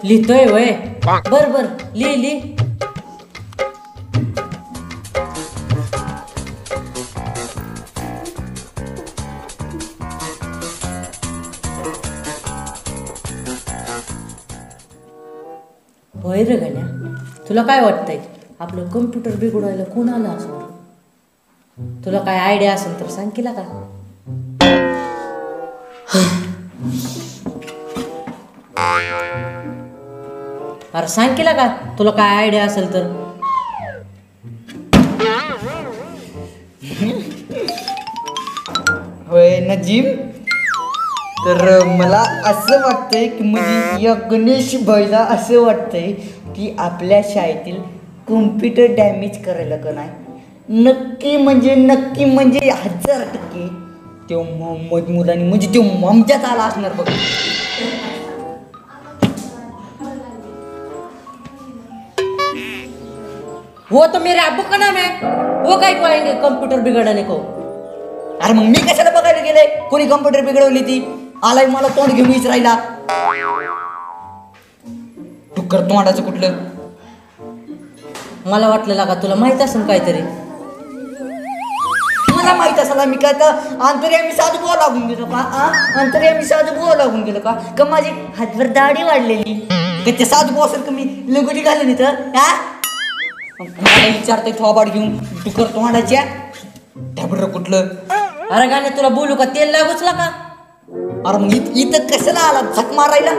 लिहितोय वय? बर बर, लिह. होय रे गण्या, तुला काय वाटतंय आपलं कम्प्युटर बिघडवायला कोण आलं असं? तुला काय आयडिया असेल तर सांग केला का? अरे सांग केला का तुला काय आयडिया असेल तर? होय नजीम, तर मला असं वाटतंय की म्हणजे या गणेश भाईला असं वाटतंय की आपल्या शाळेतील कम्प्युटर डॅमेज करायला का नाही नक्की म्हणजे 1000% तो मोहम्मद मुलानी म्हणजे तो ममजात आला असणार बघ. वो तो मेरे अब्बू का नाम है, वो काय को आएंगे कंप्यूटर बिघडवणे को? अरे मग मी कशाला बघायला गेले? कोणी कम्प्युटर बिघडवली ती? आलाय मला तोंड घेऊन विचारायला. डुक्कर तोंडाचं कुठलं. मला वाटलं का तुला माहित असेल काहीतरी. मला माहित असाला मी काय तर अंतर्यामी साधू बोला लागून गेलो का? अंतर्यामी साधू बोला लागून गेलो का माझी हातभर दाढी वाढलेली का ते साधू बोल असेल का मी लंगोटी घालून इथं. मला विचारतोय थोबाड घेऊन डुक्कर तोंडाच्या ढाबड कुठलं. अरे गाण्या तुला बोलू का तेल लागूचला का? अरे मग इथं कशाला आला झक मारायला.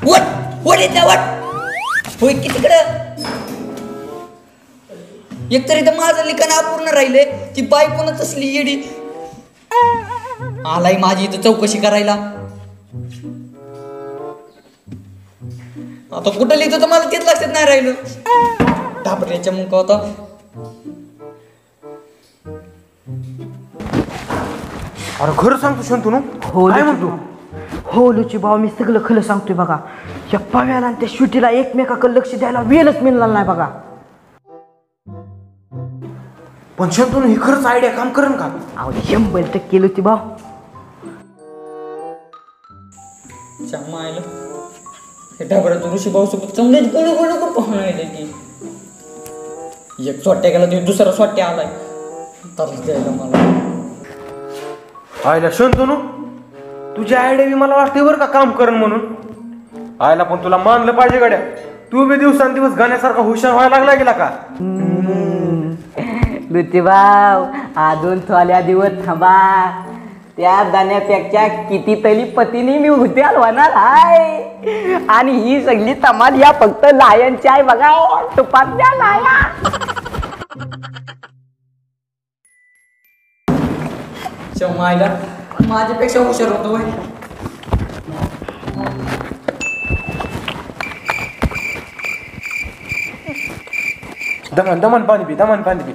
वट वट इथल्या वट होय की तिकडं. एकतरी तर माझं लिखाण अपूर्ण राहिले. ती बायकोनच असली येडी आलाय माझी इथं चौकशी करायला. आता कुठं लिहितो तर मला तेच लक्षात नाही राहिलं. ढाबऱ्याच्या मुका होता. अरे खरं सांगतो शंतनू. हो हो लुची भाऊ मी सगळं खरं सांगतोय बघा. या पव्याला आणि त्या शुटीला एकमेकाकडे लक्ष द्यायला वेळच मिळणार नाही बघा. पण शंतनू ही खरंच आयडिया काम करेन का? 100% लुची भाऊ. मायला हे ढाबऱ्याचं ऋषी भाऊ सोबत चांगलेच गोळ गोळ करून पाहून की एक सोट्या गेला तो दुसरा सोट्या आलाय तरच द्यायला मला. आयला शंतनू तुझी आयडिया बी मला वाटते बरं का काम करण म्हणून. आयला पण तुला मानलं पाहिजे गड्या. तू बी दिवसांदिवस गाण्यासारखा हुशार व्हायला लागला गेला का? लुची भाऊ अजून थोड्या दिवस थांबा. त्या गाण्यापेक्षा कितीतरी पतीने मी हुशार होणार आहे. आणि ही सगळी तमाल या फक्त लायनची आहे बघा. तुपातल्या लाया. मायला माझ्यापेक्षा हुशार होतो. दमन दमन पाणी पी दमन पाणी पी.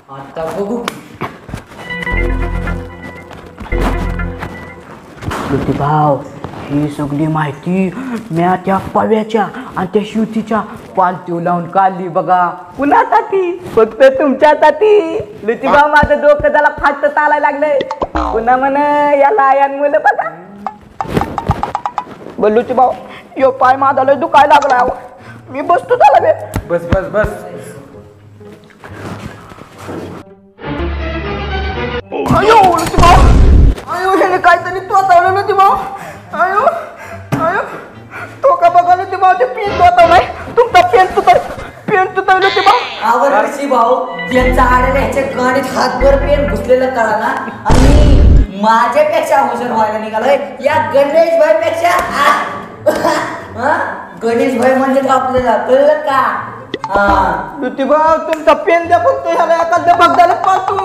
आता बघू. लुटी भाऊ ही सगळी माहिती म्या त्या पव्याच्या आणि त्या शिवतीच्या पालतीव लावून काढली बघा. कुणासाठी? फक्त तुमच्यासाठी. लुटी भाऊ माझं डोकं त्याला फास्ट चालायला लागलंय. पुन्हा म्हण याला या मुलं बघा. लुटी भाऊ यो पाय माझा लय दुखायला लागला. मी बसतो त्याला बे. बस बस बस. अयो लुटी भाऊ अयो ह्याने काहीतरी तोतावलं लुटी भाऊ. अयो अयो तो का बघा लुटी भाऊ ते पेन तोतावलाय. तुमचा पेन तुटवलं ते भाऊ. आवडशी भाऊ ज्यांचा आडेला ह्याच्या गाडीत हातभर पेन घुसलेलं कळा ना. आणि माझ्यापेक्षा हुशार व्हायला निघालोय या गणेश भाई पेक्षा. गणेश भाई म्हणजे आपल्याला कळलं का? लुटी भाऊ तुमचा पेन द्या फक्त ह्याला एखाद्या बघायला पाहतो.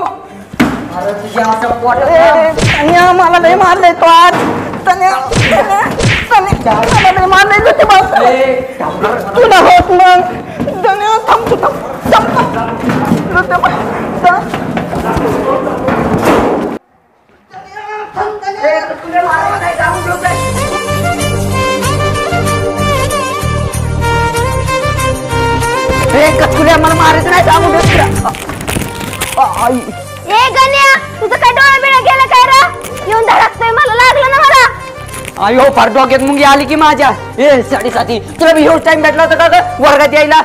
अरे तुझ्या असं पोट मला नाही मारलंय तो आज. मला मारलंय लुटी भाऊ. तुला होत मग थांब तू कचकुल्या मला मारायचं नाही सांगू ए गण्या तुझं काय डोळा बिळा गेला काय रे? येऊन धडकतोय मला लागलं ना मला. अयो फार डोक्यात मुंगी आली की माझ्या. ए 7:30 तुला मी एवढं टाइम भेटला होता का वर्गात यायला?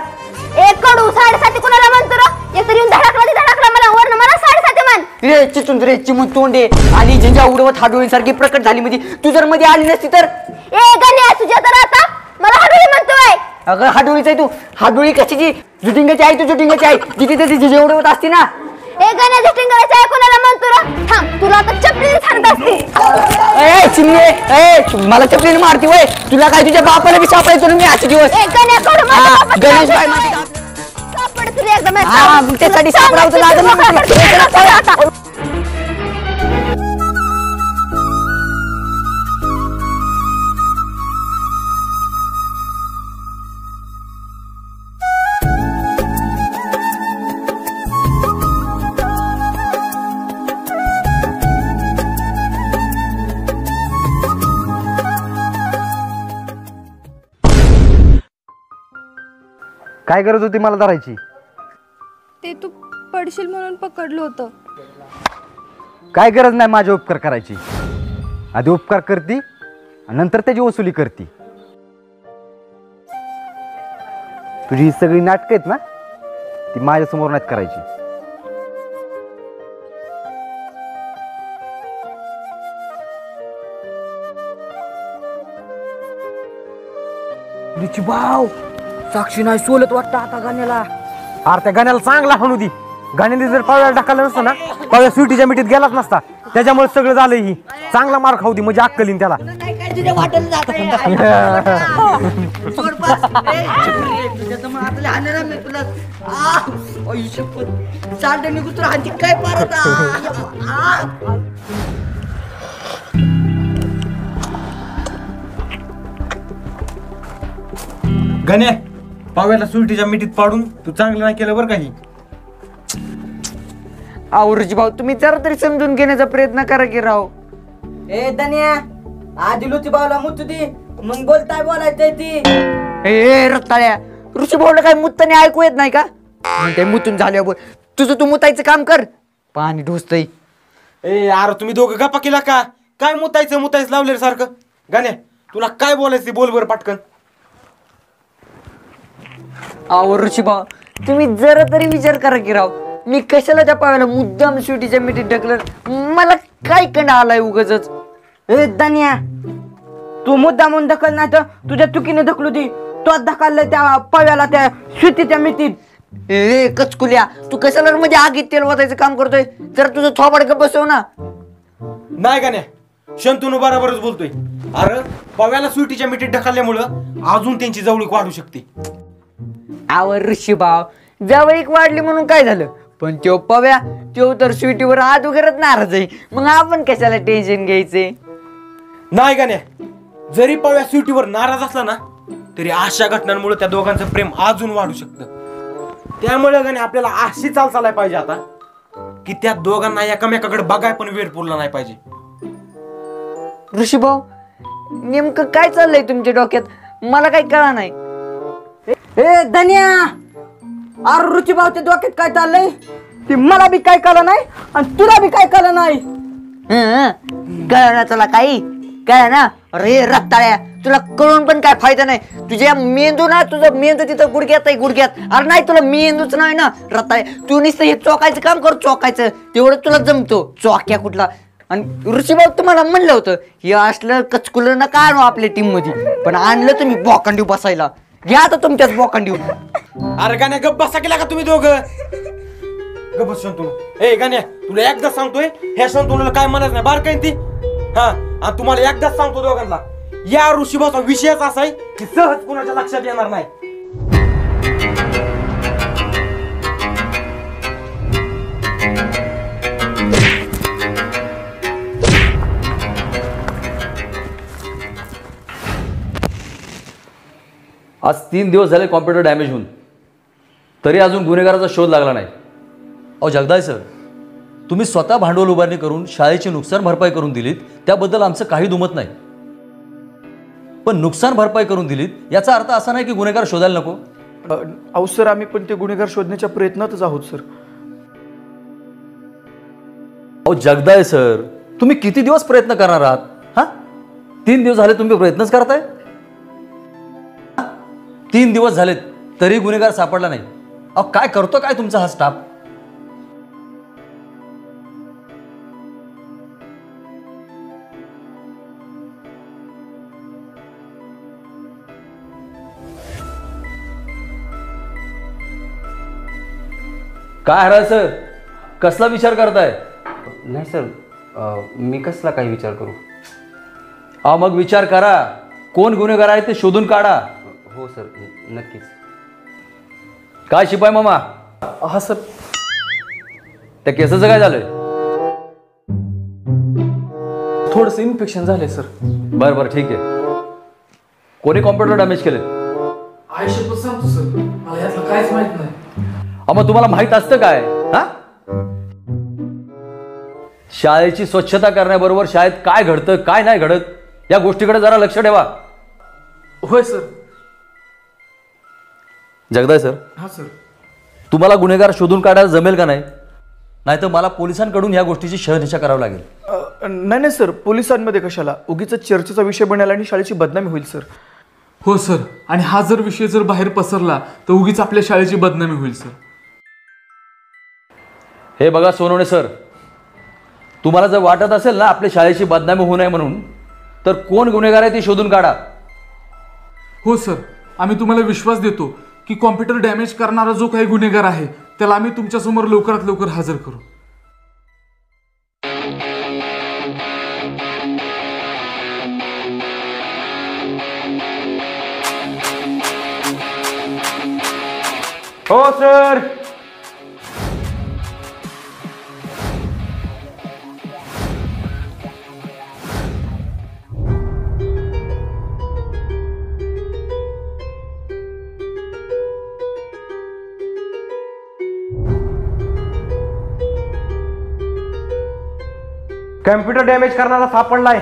एक कडू 7:30 कुणाला म्हणतो रे? एक तर येऊन धडकला मला वरनं मला 7:30 म्हण. रे चिचून रे चिमून तोंडे आणि झिंजा उडवत हाडोळीसारखी प्रकट झाली मध्ये. तू जर मध्ये आली नसती तर. ए गण्या तुझ्या तर आता मला हाडोळी म्हणतोय. अगं हाडोळीच आहे तू. हाडोळी कशाची? जुटिंगाची आहे तू. जुटिंगाची आहे जिथे त्याची झिंजा उडवत असती ना. ए गण्या झुटिंग करायचं आहे कोणाला म्हणतो रे? थांब तुला आता चपलीने सांगत असते. ए चिमणे ए मला चपलीने मारती वय. तुला काय तुझ्या बापाला बी सापडायचो ना मी आजचे दिवस. ए गण्या कोण माझा गणेश भाई माती सापड तुला एकदम. त्यासाठी सापडावं लागलं. काय गरज होती मला धरायची? ते तू पडशील म्हणून पकडलं होतं. काय गरज नाही माझे उपकार करायची. आधी उपकार करती आणि नंतर त्याची वसुली करते. तुझी ही सगळी नाटकं आहेत ना ती माझ्यासमोर नाहीत करायची. भाऊ साक्षी नाही सोलत वाटतं आता गाण्याला. अरे त्या गाण्याला चांगला हाणू दे. गाण्याने जर पाव्याला टाकलं नसतं ना पाव्या स्वीटीच्या मिठीत गेलाच नसता. त्याच्यामुळे सगळं झालं. ही चांगला मार खाऊ दे म्हणजे अक्कलीन त्याला. गण्या पाव्याला सुलटीच्या मिठीत पाडून तू चांगलं नाही केलं बरं काही. आवरुची भाऊ तुम्ही जरा तरी समजून घेण्याचा प्रयत्न करा की राव. ए धन्या आधी लुची बावला मुतू दे मग बोलताय बोलायचंय ती. ए रक्ताळ्या ऋषी भाऊला काय मुत्ताने ऐकू येत नाही का? म्हणते मुतून झाल्यावर तुझं तू मुतायचं काम कर. पाणी ढोसतय. ए अरे तुम्ही दोघं गप्पा केला का? काय मुतायचं लावले सारखं. गाण्या तुला काय बोलायचं बोल बरं पटकन. आवर ऋषी भाऊ तुम्ही जरा तरी विचार करा की राव. मी कशाला त्या पाव्याला मुद्दाम स्वीटीच्या मिठीत ढकलत. मला काय कंड आलाय उगाच. ए धन्या तू मुद्दा म्हणून ढकल नाही तर तुझ्या चुकीने ढकलू दे. तो ढकललं त्या पव्याला त्या सुतीच्या मिठीत. ए कचकुल्या तू कशाला म्हणजे आगीत तेल वाचायचं काम करतोय. जरा तुझं थोबाड बसव ना. नाही गाण्या शंतून बरोबरच बोलतोय. अरे पव्याला स्वीटीच्या मिठीत ढकलल्यामुळं अजून त्यांची जवळीक वाढू शकते. आवर ऋषी भाव जवळीक वाढली म्हणून काय झालं. पण तो पव्या तो तर स्वीटीवर हात वगैरे नाराज आहे. मग आपण कशाला टेन्शन घ्यायचे. नाही गाण्या जरी पव्या स्वीटीवर नाराज असला ना तरी अशा घटनांमुळे त्या दोघांचं प्रेम अजून वाढू शकतं. त्यामुळे गाण्या आपल्याला अशी चाल चालाय पाहिजे आता की त्या दोघांना एकमेकाकडे बघाय पण वेळ पुरला नाही पाहिजे. ऋषी भाऊ नेमकं काय चाललंय तुमच्या डोक्यात मला काही कळा नाही. ए धन्या अरे रुची भाऊच्या डोक्यात काय चाललंय ते मला बी काय कळलं नाही आणि तुला बी काय कळलं नाही. कळ तुला काही कळ ना. अरे रक्ताळ्या तुला कळून पण काय फायदा नाही. तुझ्या मेंदू ना तुझा मेंदू तिथं गुडघ्यात आहे गुडघ्यात. अरे नाही तुला मेंदूच नाही ना रक्ताळ्या. तू नुसतं हे चोकायचं काम कर. चोकायचं तेवढं तुला जमतो. चोक्या कुठला. आणि ऋषीभाऊ तुम्हाला म्हणलं होतं हे असलं कचकुलं नका आणू आपल्या टीम मध्ये. पण आणलं तुम्ही बोकांडीव बसायला. घ्या आता तुमच्याच बोकांडीव. अरे गाण्या गप्प बसा केला का तुम्ही दोघं. गप्प शंतू. ए गाण्या तुला एकदा सांगतोय ह्या शंतूला काय म्हणत नाही बार काय ती. हा आणि तुम्हाला एकदाच सांगतो दोघांना या ऋषीभाऊचा विषयच असा आहे की सहज कुणाच्या लक्षात येणार नाही. आज 3 दिवस झाले कॉम्प्युटर डॅमेज होऊन तरी अजून गुन्हेगाराचा शोध लागला नाही. अहो जगदाय सर तुम्ही स्वतः भांडवल उभारणी करून शाळेची नुकसान भरपाई करून दिलीत त्याबद्दल आमचं काही दुमत नाही. पण नुकसान भरपाई करून दिलीत याचा अर्थ असा नाही की गुन्हेगार शोधायला नको. अहो सर आम्ही पण ते गुन्हेगार शोधण्याच्या प्रयत्नातच आहोत सर. अहो जगदाय सर तुम्ही किती दिवस प्रयत्न करणार आहात. हा 3 दिवस झाले तुम्ही प्रयत्नच करताय. 3 दिवस झालेत तरी गुन्हेगार सापडला नाही. अहो काय करतो काय तुमचा हा स्टाफ. काय हराय सर कसला विचार करताय. नाही सर मी कसला काही विचार करू. मग विचार करा कोण गुन्हेगार आहे ते शोधून काढा. हो सर नक्कीच. काय शिपाई मामा. हा सर त्या केसाचं काय झालंय. थोडंसं इन्फेक्शन झालंय सर. बरं बरं ठीक आहे. कोणी कॉम्प्युटर डॅमेज केले. आयुष्यभर सांगतो सर मला यातलं काहीच माहित नाही. मग तुम्हाला माहित असतं काय. हा शाळेची स्वच्छता करण्याबरोबर शाळेत काय घडतं काय नाही घडत या गोष्टीकडे जरा लक्ष ठेवा. होय सर. जगदाय सर. हा सर. तुम्हाला गुन्हेगार शोधून काढायला जमेल का नाही नाहीतर मला पोलिसांकडून या गोष्टीची शहनिशा करावी लागेल. नाही नाही सर, पोलिसांमध्ये कशाला, उगीच चर्चेचा विषय बनेल आणि शाळेची बदनामी होईल सर. हो सर, आणि हा जर विषय जर बाहेर पसरला तर उगीच आपल्या शाळेची बदनामी होईल सर. हे बघा सोनवणे सर, तुम्हाला जर वाटत असेल ना आपल्या शाळेची बदनामी होऊ नये म्हणून, तर कोण गुन्हेगार आहे ते शोधून काढा. हो सर, आम्ही तुम्हाला विश्वास देतो की कॉम्प्युटर डॅमेज करणारा जो काही गुन्हेगार आहे त्याला आम्ही तुमच्यासमोर लवकरात लवकर हजर करू. हो सर. कम्प्युटर डॅमेज करणारा सापडलाय.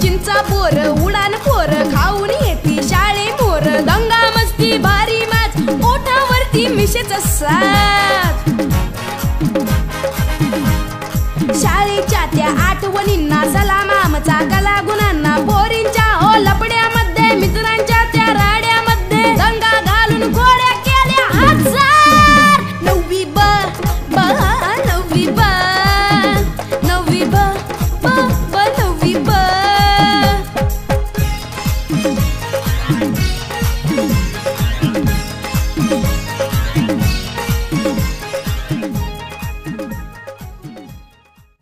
चिंचा पोर उडान पोर खाऊन येते शाळे मोर, दंगा मस्ती भारी मॅच ओठावरती मिशेचा साथ. शाळेच्या त्या आठवणींना सलाम आमचा कला गुणांना, पोरींच्या हो लपड्यामध्ये मित्रांच्या त्या राड्यामध्ये दंगा घालून गोळ्या केल्या हजार. नववी ब नववी ब नववी ब नववी ब